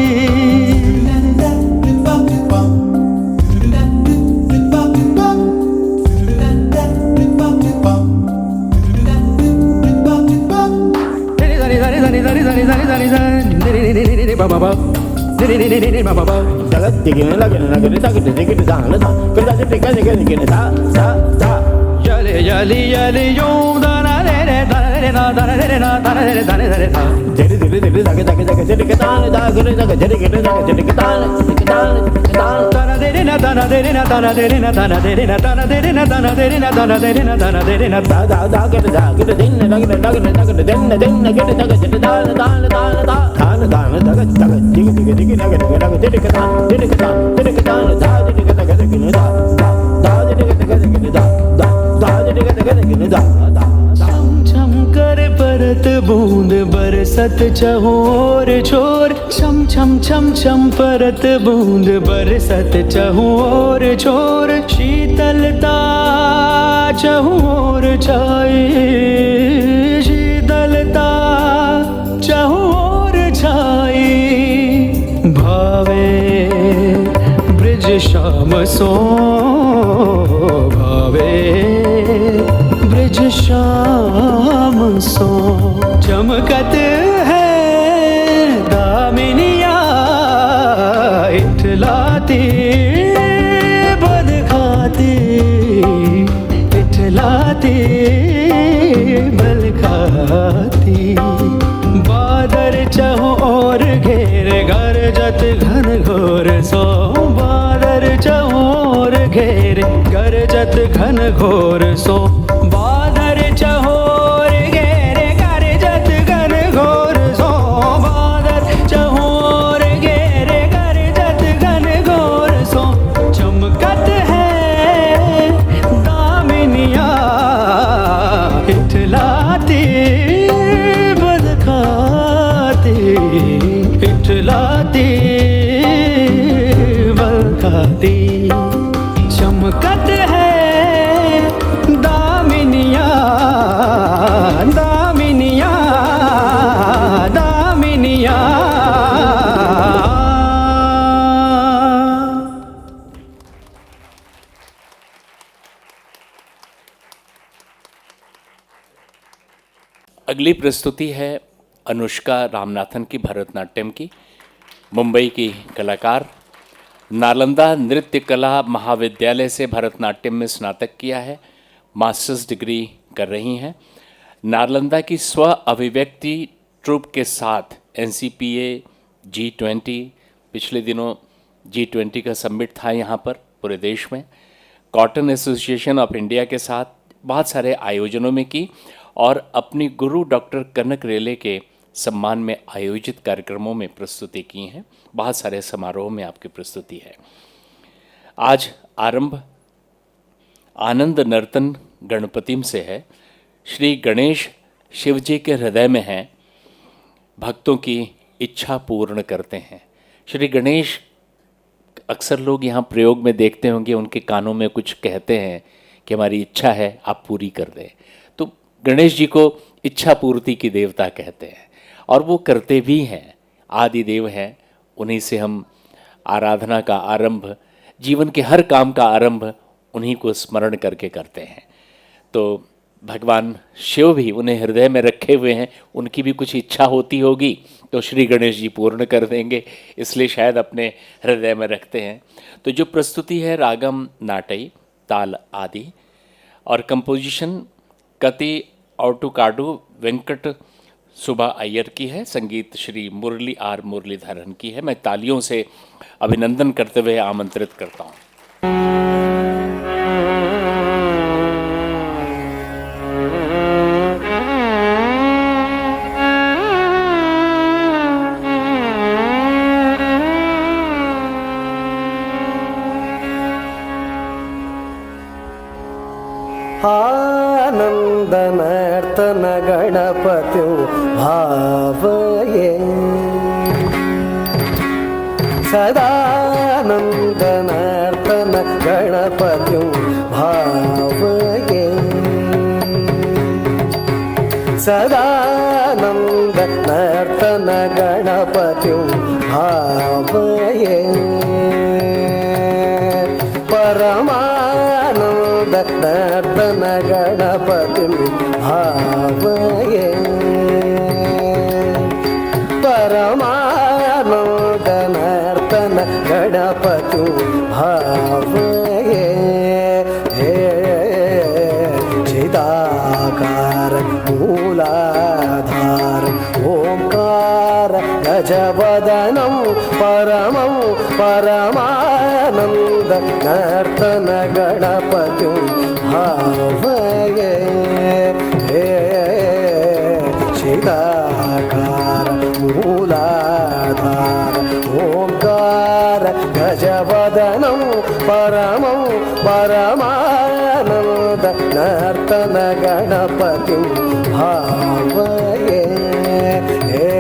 [SPEAKER 5] जगत दिगने लगने लगने तगड़ दिगड़ दान दान कर जाते टिका दिगने दिगने दा दा दा
[SPEAKER 6] यले यली यली यो दाना रे दाना रे ना दाना रे ना दाना रे दाना रे दा
[SPEAKER 5] धीरे धीरे धीरे जाके जाके जाके जड़ के दान दा करे जाके जड़ के जाके जड़ के दान दान
[SPEAKER 6] दाना दे रे ना दाना दे रे ना दाना दे रे ना दाना दे रे ना दाना दे रे ना दाना दे रे ना दाना दे रे ना दाना दे रे ना
[SPEAKER 5] दा दा दा के जा के दिन लगने लगने लगने दिन के जाके जड़ दान दान दान दान दान दान जाके दिग दिग दिग लगे लगे जड़ के दान जड़ के दान दा जड़ के जाके जड़ दा दा जड़ के जाके जड़ दा दा जड़ के जाके जड़ दा
[SPEAKER 6] छम छम कर परत बूंद बरसत चहोर छोर छम छम छम छम परत बूंद बरसत चहोर छोर शीतलता चहोर छाए शीतलता चहोर छाए भावे ब्रिज श्याम सो भावे ब्रिज श्याम सो चमकत है दामिनिया इठलाती बद खाती इठलाती बल खाती बादर चहो और घेर गरजत घन घोर सो बादर चहो और घेर गरजत घन घोर सो बादर चहोर घेरे गरजत घन घोर सो बादर चहोर घेरे गरजत घन घोर सो चमकत है दामिनिया इठलाती बद खाती इठलाती बल खाती चमकत है दामिनिया दामिनिया दामिनिया
[SPEAKER 2] अगली प्रस्तुति है अनुष्का रामनाथन की भरतनाट्यम की। मुंबई की कलाकार, नालंदा नृत्य कला महाविद्यालय से भरतनाट्यम में स्नातक किया है, मास्टर्स डिग्री कर रही हैं। नालंदा की स्व अभिव्यक्ति ट्रूप के साथ NCPA G20, पिछले दिनों G20 का समिट था यहाँ पर पूरे देश में, कॉटन एसोसिएशन ऑफ इंडिया के साथ बहुत सारे आयोजनों में की और अपनी गुरु डॉक्टर कनक रेले के सम्मान में आयोजित कार्यक्रमों में प्रस्तुति की हैं। बहुत सारे समारोह में आपकी प्रस्तुति है। आज आरंभ आनंद नर्तन गणपतिम से है। श्री गणेश शिव जी के हृदय में हैं, भक्तों की इच्छा पूर्ण करते हैं। श्री गणेश अक्सर लोग यहाँ प्रयोग में देखते होंगे, उनके कानों में कुछ कहते हैं कि हमारी इच्छा है आप पूरी कर दें। तो गणेश जी को इच्छा पूर्ति की देवता कहते हैं और वो करते भी हैं, आदि देव हैं। उन्हीं से हम आराधना का आरंभ, जीवन के हर काम का आरंभ उन्हीं को स्मरण करके करते हैं। तो भगवान शिव भी उन्हें हृदय में रखे हुए हैं, उनकी भी कुछ इच्छा होती होगी तो श्री गणेश जी पूर्ण कर देंगे, इसलिए शायद अपने हृदय में रखते हैं। तो जो प्रस्तुति है रागम नाटई, ताल आदि, और कंपोजिशन कति औटुकाडु वेंकट सुबा अय्यर की है, संगीत श्री मुरली आर मुरलीधरन की है। मैं तालियों से अभिनंदन करते हुए आमंत्रित करता हूँ।
[SPEAKER 1] आनन्दनर्तन गणपतिं भावये, सदानन्दनर्तन गणपतिं भावये, सदानन्दनर्तन गणपतिं भावये, नर्तन गणपतिं भावये, परमानन्द नर्तन गणपतिं भावये, हे चिदाकार मूलाधार ओंकार गजवदनं परमं परमानन्द नर्तन गणपतिं भावये, हे चिदाकार मूलाधार ओंकार गजवदनं परमं परमानन्द नर्तन गणपतिं भावये, हे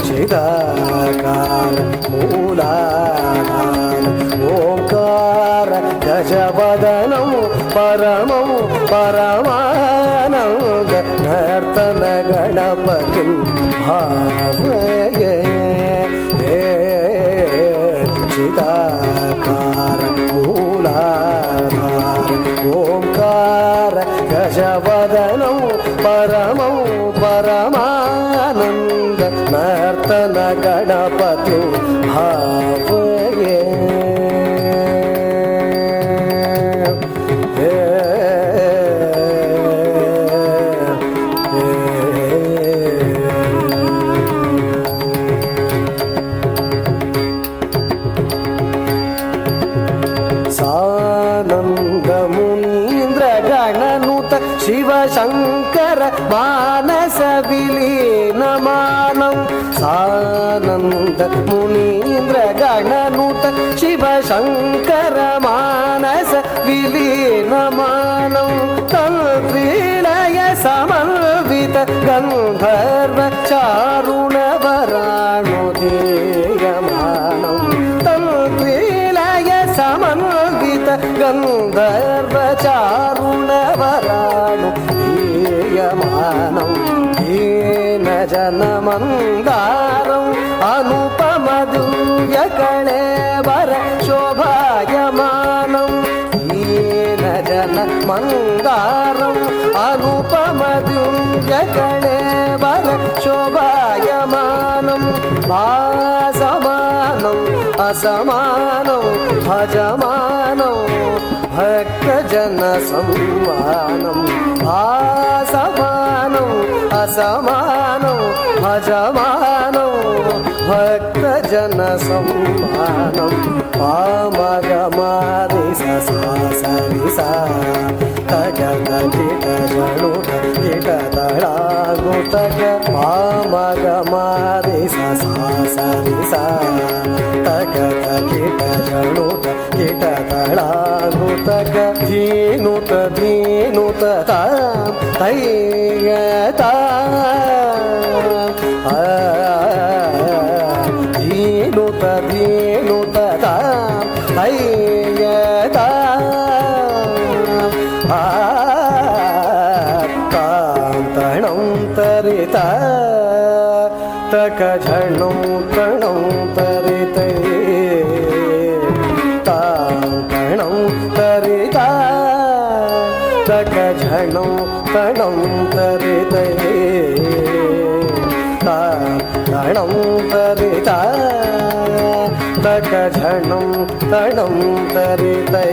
[SPEAKER 1] चिदाकार मूलाधार ओंकार गजवदनं परमं परमानन्द नर्तन गणपतिं भावये, हे चिदाकार मूलाधार ओंकार गजवदनं परमं परमानन्द नर्तन गणपतिं भावये, शिवशङ्कर मानस विलीनमानं, सानन्द मुनीन्द्र गणनुत शिवशङ्कर मानस विलीनमानं, तन्त्रीलय समन्वित गन्धर्व चारुण वराणुधेयमानं, तन्त्रीलय समन्वित गन्धर्व चारुण वराणुधेयमानं, येन जनमन्दारं अनुपमदिव्य कळेवर शोभायमानं, येन जनमन्दारं अनुपमदिव्य कळेवर शोभायमानं, भासमानं असमानं भजमानं भक्तजनसम्मानं, भासमानं असमानं भजमानं भक्तजनसम्मानं, पामगमारि सरि सा तगत जणुत तळागुतग, पामगमारि सरि सा तगत जणुत तळागुतग, धीनुत धीनुत तैयता धीनुत धीनुत तैयता झणौ तणौ तरिते ता तणौ तरिता तक झणौ तणौ तरिते ता तणौ तरिता तक झणौ तणौ तरिते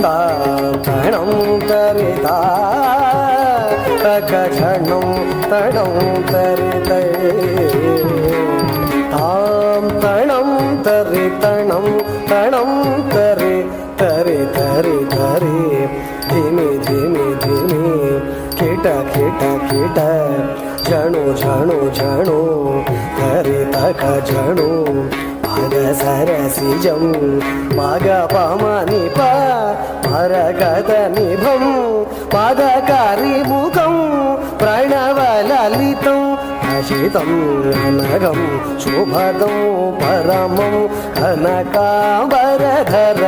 [SPEAKER 1] ता तणौ तरिता तक झणौ तणौ तरिते तां तणौ तरि तणौ तणौ तरि तरि तरि तरि धिमि धिमि धिमि खिट खिट खिट झणु झणु झणु तरि तक झणु पाद सरसिजं माग पामनि पा मरगद निभं पादकारि मुखं प्रणवललितं हसितं नगं शुभदं परमं कनकाम्बरधर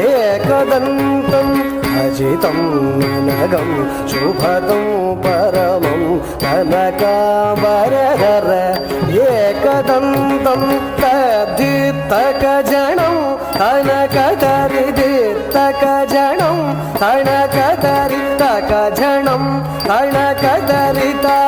[SPEAKER 1] एकदन्तं हसितं नगं शुभदं परमं कनकाम्बरधर एकदन्तं तद्धित्तकजणं कनकधरिदित्तकजणं कनकधरित्तकजणं कनकधरिता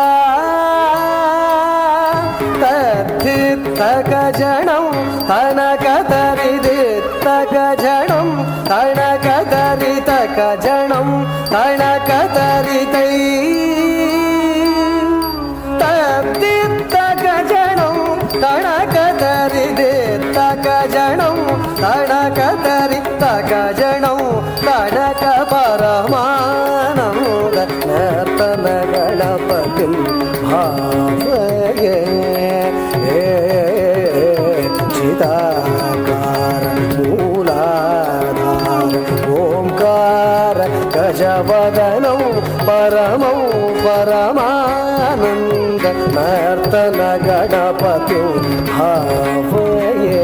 [SPEAKER 1] तद्धित्तकजणं कनकधरिदित्तकजणं कनकधरितकजणं कनकधरितै तद्धित्तकजणं कनकधरिदित्तकजणं कनकधरित्तकजणं कनकपरमानन्द नर्तन गणपतिं भावये चिदाकार मूलाधार ओंकार गजवदनं परमं परमानन्द नर्तन गणपतिं भावये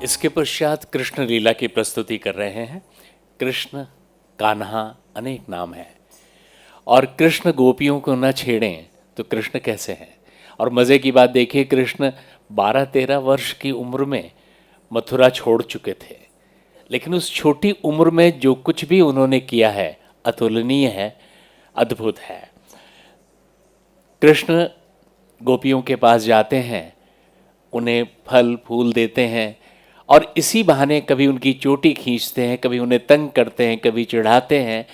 [SPEAKER 2] इसके पश्चात कृष्ण लीला की प्रस्तुति कर रहे हैं। कृष्ण कान्हा अनेक नाम है और कृष्ण गोपियों को न छेड़ें तो कृष्ण कैसे हैं। और मज़े की बात देखिए, कृष्ण 12-13 वर्ष की उम्र में मथुरा छोड़ चुके थे, लेकिन उस छोटी उम्र में जो कुछ भी उन्होंने किया है अतुलनीय है, अद्भुत है। कृष्ण गोपियों के पास जाते हैं, उन्हें फल फूल देते हैं और इसी बहाने कभी उनकी चोटी खींचते हैं, कभी उन्हें तंग करते हैं, कभी चिढ़ाते हैं।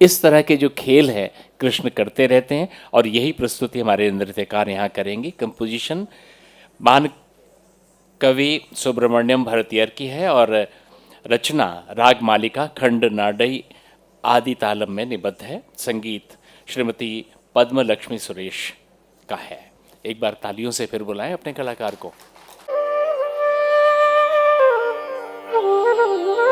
[SPEAKER 2] इस तरह के जो खेल है कृष्ण करते रहते हैं और यही प्रस्तुति हमारे नृत्यकार यहाँ करेंगे। कंपोजिशन मान कवि सुब्रमण्यम भारतीयर की है और रचना राग मालिका खंड नाडई आदि तालम में निबद्ध है। संगीत श्रीमती पद्म लक्ष्मी सुरेश का है। एक बार तालियों से फिर बुलाएं अपने कलाकार को।
[SPEAKER 3] Thank you.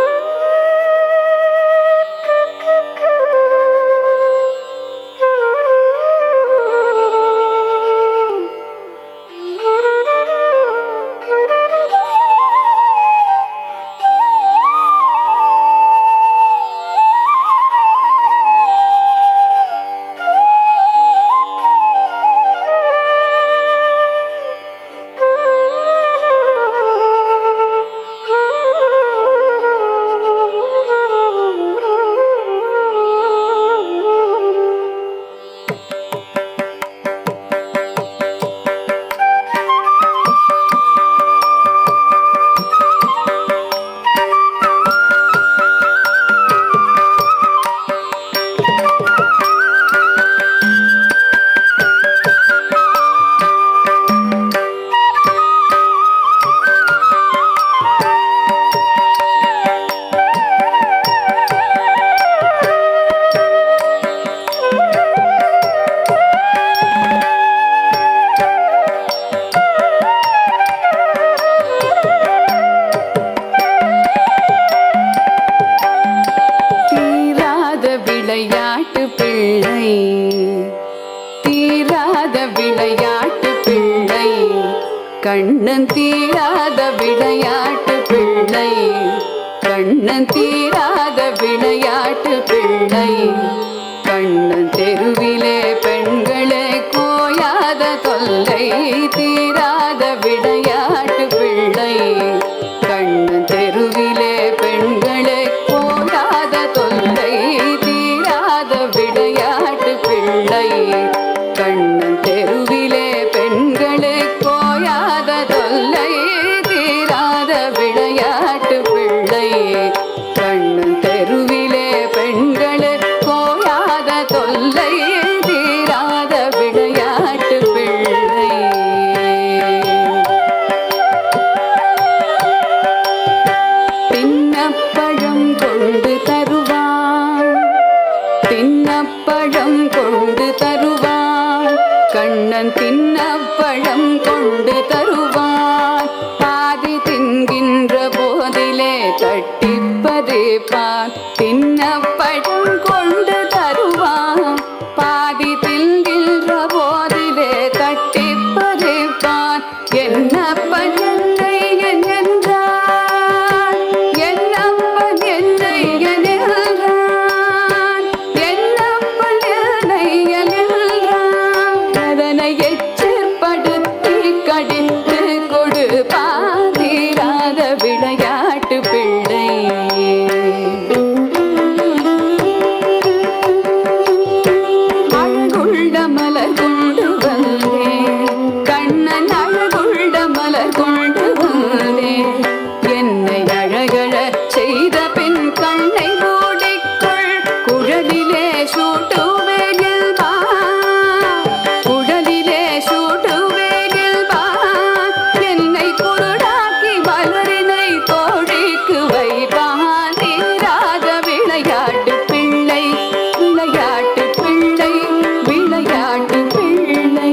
[SPEAKER 3] கண்ணன் தீராத விளையாட்டு பிள்ளை கண்ணன் தீராத விளையாட்டு பிள்ளை கண்ணன் தெருவிலே பெண்களே கோயாத தொல்லை தீராத விளையாட்டு பிள்ளை கண்ணன் தெருவிலே பெண்களே கோயாத தொல்லை தீராத விளையாட்டு பிள்ளை கண்ணன் தெருவிலே பெண்களே கோயாத தொல்லை தீராத விளையாட்டு பிள்ளை கண்ணன் தெருவிலே பெண்களே கோயாத தொல்லை தீராத விளையாட்டு பிள்ளை தின்னப்பழம் கொண்டு தருவான் தின்னப்பழம் கொண்டு தருவான் கண்ணன் தின்னப்பழம் கொண்டு தருவான் பாதி தின்கின்ற போதிலே தட்டிப்பதேப்பான் தின்னப்பழம் கொண்டு தருவான் பாதி தின்கின்ற போதிலே தட்டிப்பதேப்பான் என்னப்பன் என்னை என்றான் என்னப்பன் என்னை என்றான் என்னப்பன் என்னை என்றான் அதனை எச்சப்படுத்தி கடித்து கொடுப்பான் தீராத விளையாட்டு பிள்ளை அழகுள்ள மலர் கொண்டு வந்தேன் கண்ணன் அழகுள்ள மலர் கொண்டு வந்தேன் என்னை அழகழ செய்த பின் கண்ணை மூடிக்கொள் குழலிலே சூட்டுவேனில் வா குழலிலே சூட்டுவேனில் வா என்னை குருடாக்கி மலரினை தோழிக்கு வைப்பான் தீராத விளையாட்டு பிள்ளை விளையாட்டு பிள்ளை விளையாட்டு பிள்ளை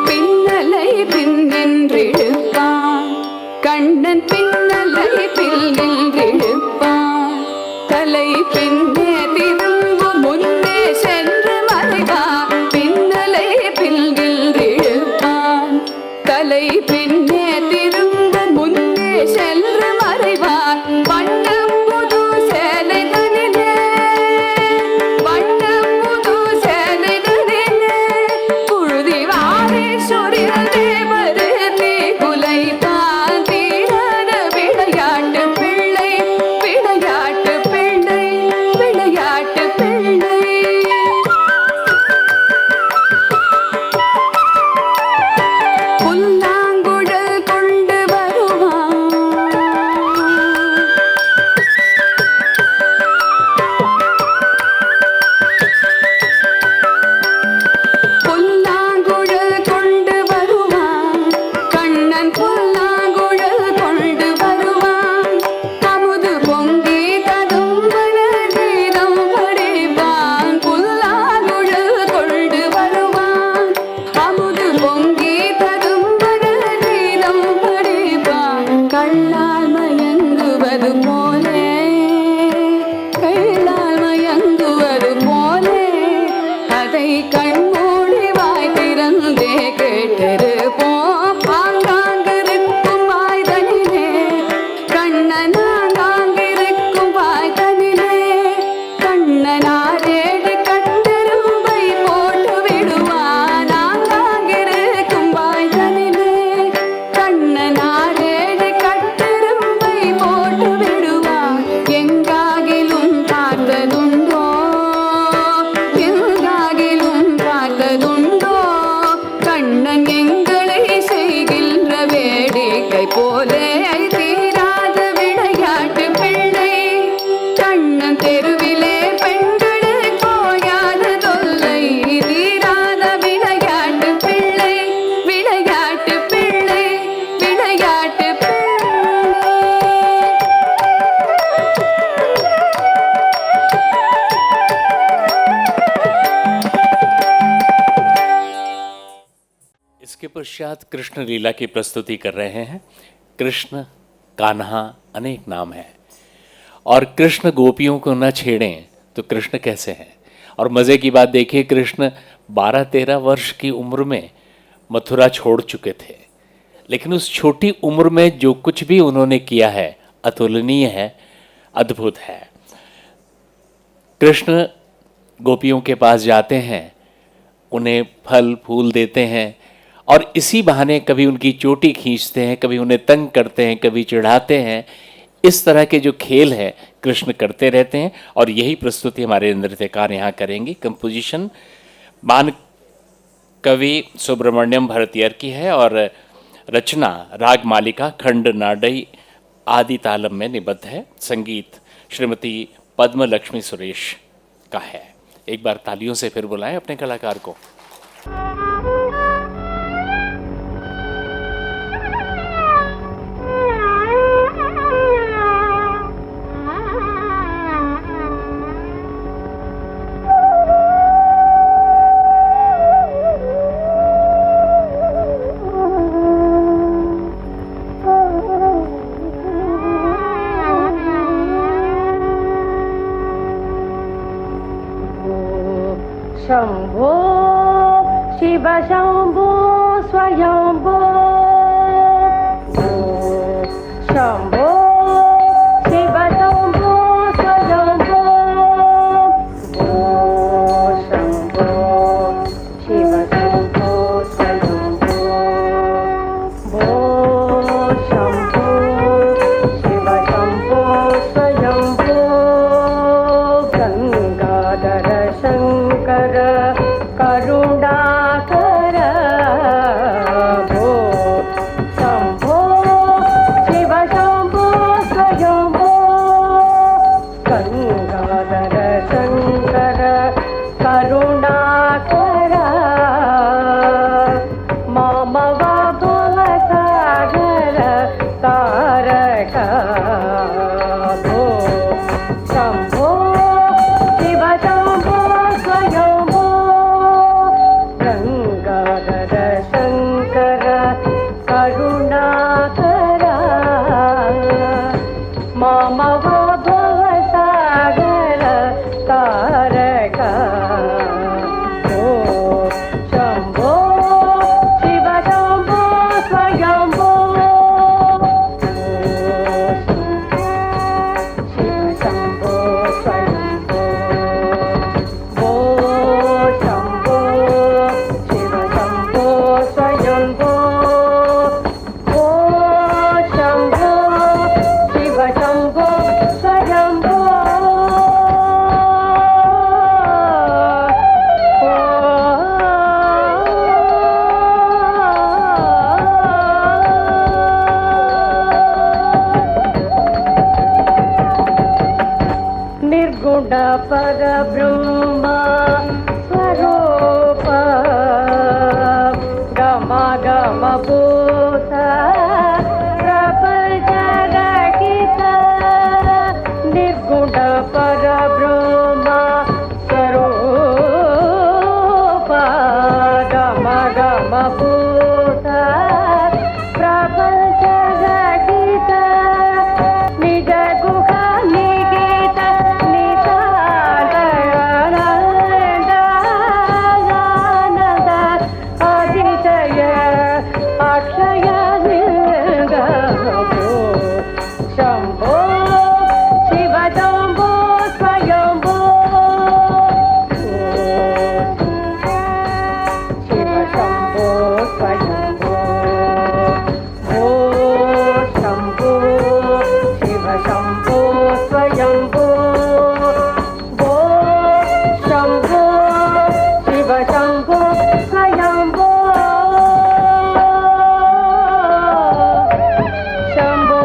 [SPEAKER 3] பின்னலை பின்னின்றிழுப்பான் கண்ணன் பின்னலை பின்னின்றிழுப்பான் தலை பின்னே திரும்பும் முன்னே சென்று மறைவான் பின்னலை பின்னின்றிழுப்பான் தலை பின்னே திரும்பும் முன்னே சென்று மறைவான் வண்ணம் புது சேலை தனிலே வண்ணம் புது சேலை தனிலே புழுதி வாரி சூரிய தேவரு நீ குலைப்பான் தீராத விளையாட்டு பிள்ளை விளையாட்டு பிள்ளை விளையாட்டு பிள்ளை புல்லாங்குழல் கொண்டு வருவான் புல்லாங்குழல் கொண்டு வருவான் கண்ணன் புல்லாங்குழல் கொண்டு வருவான் அமுது பொங்கி ததும்பன கீதம் படிப்பான் புல்லாங்குழல் கொண்டு வருவான் அமுது பொங்கி ததும்பன கீதம் படிப்பான் கள்ளால் மயங்குவது போலே கள்ளால் மயங்குவது போலே அதை கண்மூடி வாய் திறந்தே கேட்டிருப்போம் ஆங்காங்கிருக்கும் வாய்தனிலே கண்ணன் ஆங்காங்கிருக்கும் வாய்தனிலே கண்ணனாரேடி கட்டெரும்பை போட்டு விடுவான் ஆங்காங்கிருக்கும் வாய்தனிலே கண்ணனாரேடி கட்டெரும்பை போட்டு விடுவான் எங்காகிலும் பார்த்ததுண்டோ எங்காகிலும் பார்த்ததுண்டோ கண்ணன் எங்களை செய்கின்ற வேடிக்கை போலே தீராத விளையாட்டு பிள்ளை கண்ணன் தெருவிலே பெண்களே கோயாத தொல்லை தீராத விளையாட்டு பிள்ளை விளையாட்டு பிள்ளை விளையாட்டு பிள்ளை
[SPEAKER 2] इसके पश्चात कृष्ण लीला की प्रस्तुति कर रहे हैं। कृष्ण कान्हा अनेक नाम हैं और कृष्ण गोपियों को न छेड़ें तो कृष्ण कैसे हैं। और मज़े की बात देखिए, कृष्ण 12-13 वर्ष की उम्र में मथुरा छोड़ चुके थे, लेकिन उस छोटी उम्र में जो कुछ भी उन्होंने किया है अतुलनीय है, अद्भुत है। कृष्ण गोपियों के पास जाते हैं, उन्हें फल फूल देते हैं और इसी बहाने कभी उनकी चोटी खींचते हैं, कभी उन्हें तंग करते हैं, कभी चिढ़ाते हैं। इस तरह के जो खेल है कृष्ण करते रहते हैं और यही प्रस्तुति हमारे नृत्यकार यहाँ करेंगे। कंपोजिशन मान कवि सुब्रमण्यम भरतियर की है और रचना राग मालिका खंड नाडई आदि तालम में निबद्ध है। संगीत श्रीमती पद्म लक्ष्मी सुरेश का है। एक बार तालियों से फिर बुलाएं अपने कलाकार को।
[SPEAKER 3] शंभो शिव शंभो स्वयंभो शंभो शिव शंभो स्वयंभो शंभो शिव शंभो स्वयंभो शंभो शिव शंभो स्वयंभो गंगाधर शंकर करुणाकर भो शंभो शिव शंभो स्वयंभो गंगाधर शंकर करुणाकर मामव भवसागर तारक भो शंभो शिव शंभो स्वयंभो गंगाधर शंकर करुणाकर मामव भवसागर तारक भो शंभो शिव शंभो स्वयंभो शिव शंभो स्वयंभो भो शंभो शिव शंभो स्वयंभो भो शंभो शिव शंभो स्वयंभो निर्गुण पर ब्रह्म स्वरूप गम गम भूत प्रपंच रहित निर्गुण पर ब्रह्म स्वरूप गम गम भूत प्रपंच रहित निज गुह निहित अतिशय अक्षय शंभो शिव शंभो स्वयंभो शिव शंभो स्वयंभो भो शंभो शिव शंभो स्वयंभो भो शंभो शिव शंभो स्वयंभो शंभो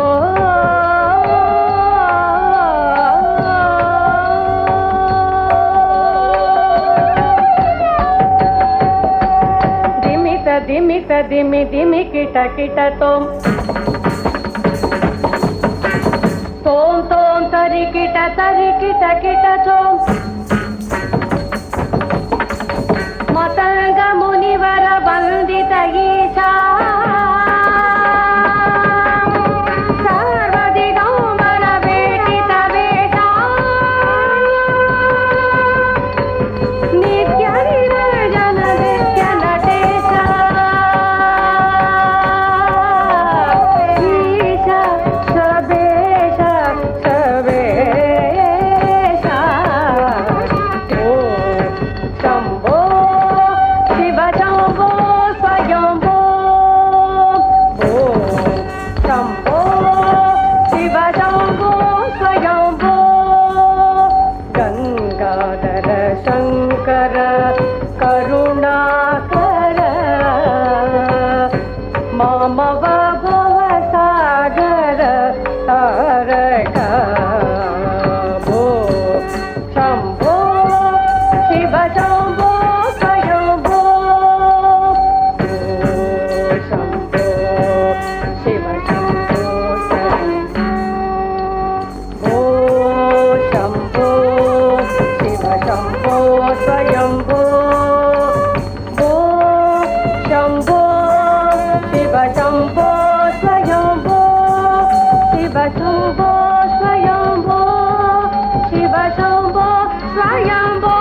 [SPEAKER 3] दिमित दिमित दिमि दिमि किट किट तोम तोम तोम तरि किट किट तोम मतंग मुनिवर वंदित ईशा सर्वदिगंबर वेटित वेशा नित्य निरंजन शम्भो स्वयम्भो शिव शम्भो स्वयम्भो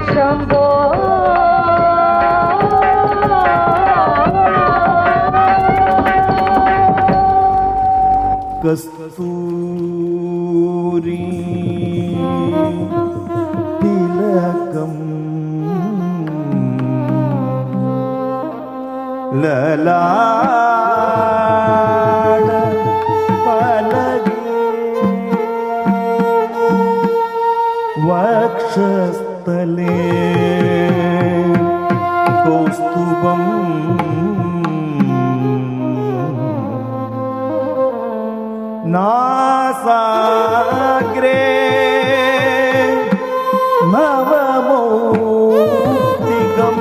[SPEAKER 3] शम्भो
[SPEAKER 7] കസ്തൂരി തിലകം ലലാട പലകേ വക്ഷസ്ഥലേ കൗസ്തുഭം നാസാഗ്രേ നവമൗക്തികം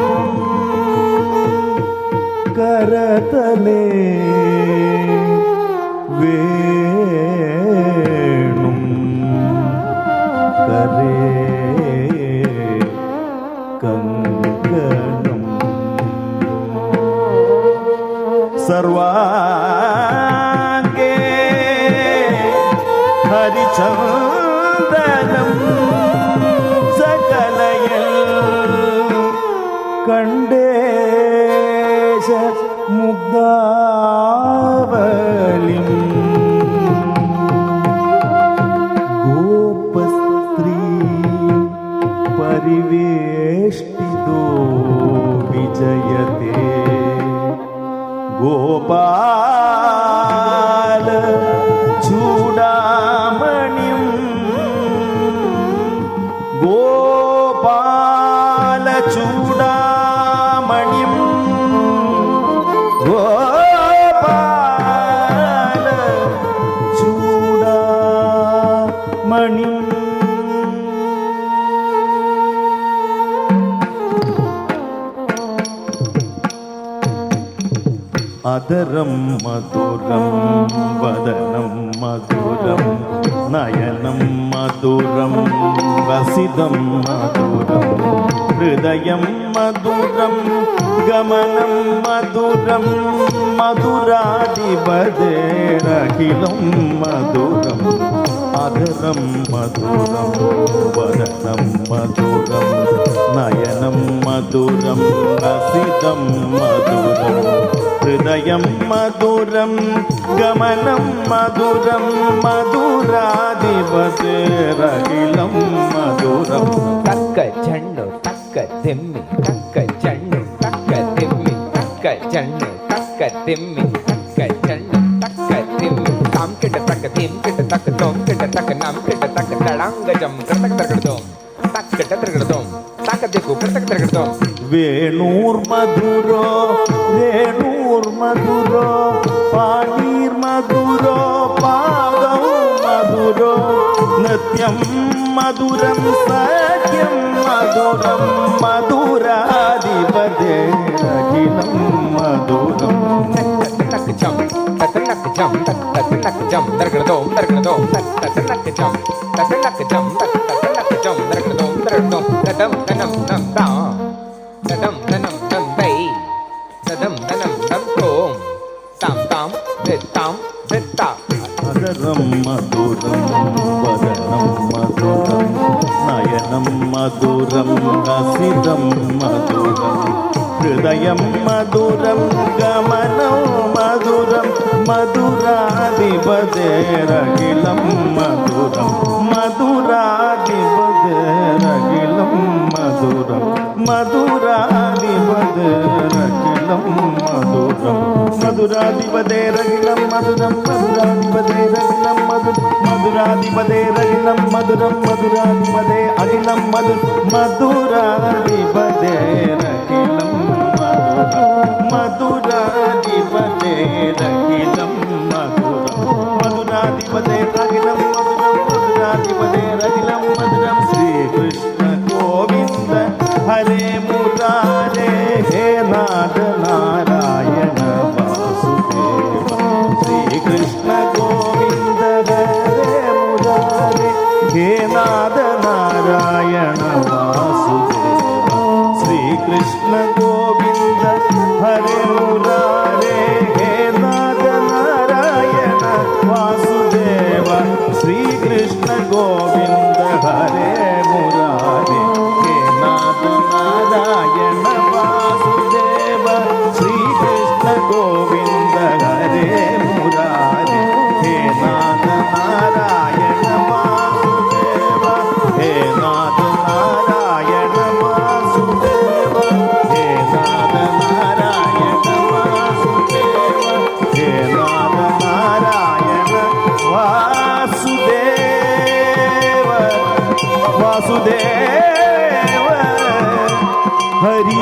[SPEAKER 7] കരതലേ വേണും കരേ കങ്കണം സർവാംഗേ ഹരിചന്ദനം സകലയൽ കണ്ടേശ മുഗ്ധാവലിം ഗോപസ്ത്രീ പരിവേഷ്ടിതോ വിജയത്തെ ഗോപാല ചൂടാമണിം ഗോപാല ചൂടാമണിം ഗോപാല ചൂടാമണിം അധരം മധുരം വദനം മധുരം നയനം മധുരം വസിതം മധുരം ഹൃദയം മധുരം ഗമനം മധുരം മധുരാധിപതേരഖിലം മധുരം അധരം മധുരം വദനം മധുരം നയനം മധുരം വസിതം മധുരം ഹൃദയം മധുരം ഗമനം മധുരം മധുരാധിപതേരഖിലം മധുരം
[SPEAKER 4] തക്ക ചണ്ണു തക്ക തെമ്മി തക്ക ചണ്ണു തക്ക തെമ്മി തക്ക ചണ്ണു തക്ക തെമ്മി തക്ക ചണ്ണു തക്ക തെമ്മി താം കിട്ട തക്ക തീം കിട്ട തക്ക തോം കിട്ട തക്ക നാം കിട്ട തക്ക തടാംഗജം കൃതക തകടതോം തക്ക തകടതോം തക്ക ദിക്കു കൃതക തകടതോം
[SPEAKER 7] വേണൂർ മധുരോ രേണൂർ മധുരോ പാനീർ മധുരോ പാദം മധുരോ നൃത്യം മധുരം സഖ്യം മധുരം മധുരാധിപതേരഖിലം മധുരം
[SPEAKER 4] തക്ക ജം തക്ക ജം തക്ക ജം തകടതോം തകടതോം തക്ക ജം തക്ക ജം ജം തകടതോം തകടതോം തദം തനം നം താ തദം തനം നം തൈ തദം തനം നം തോം താം താം താം താ
[SPEAKER 7] അധരം മധുരം വദനം മധുരം നയനം മധുരം രസിതം മധുരം ഹൃദയം മധുരം ഗമനം മധുരം മധുരാധിപതേരഖിലം മധുരം മധുരാധിപതേരഖിലം മധുരം മധുരാധിപതേരഖിലം മധുരം മധുരാധിപതേരഖിലം മധുരം മധുരാധിപതേരഖിലം മധുരം മധുരാധിപതേരഖിലം മധുരം മധുരാധിപതേ അഖിലം മധുരം മധുരാധിപതേരഖിലം മധുരാധിപതേരഖിലം മധുരം മധുരാധിപതേരഖിലം മധുരം മധുരാധിപതേരഖിലം മധുരം ശ്രീകൃഷ്ണ ഗോവിന്ദ ഹരേ മുരാരേ ഹേ നാഥ നാരായണ വാസുദേവ ശ്രീകൃഷ്ണ ഗോവിന്ദ ഹരേ മുരാരേ ഹേ നാഥ നാരായണ വാസുദേവ ശ്രീകൃഷ്ണ ഗോവിന്ദ वासुदेव हरी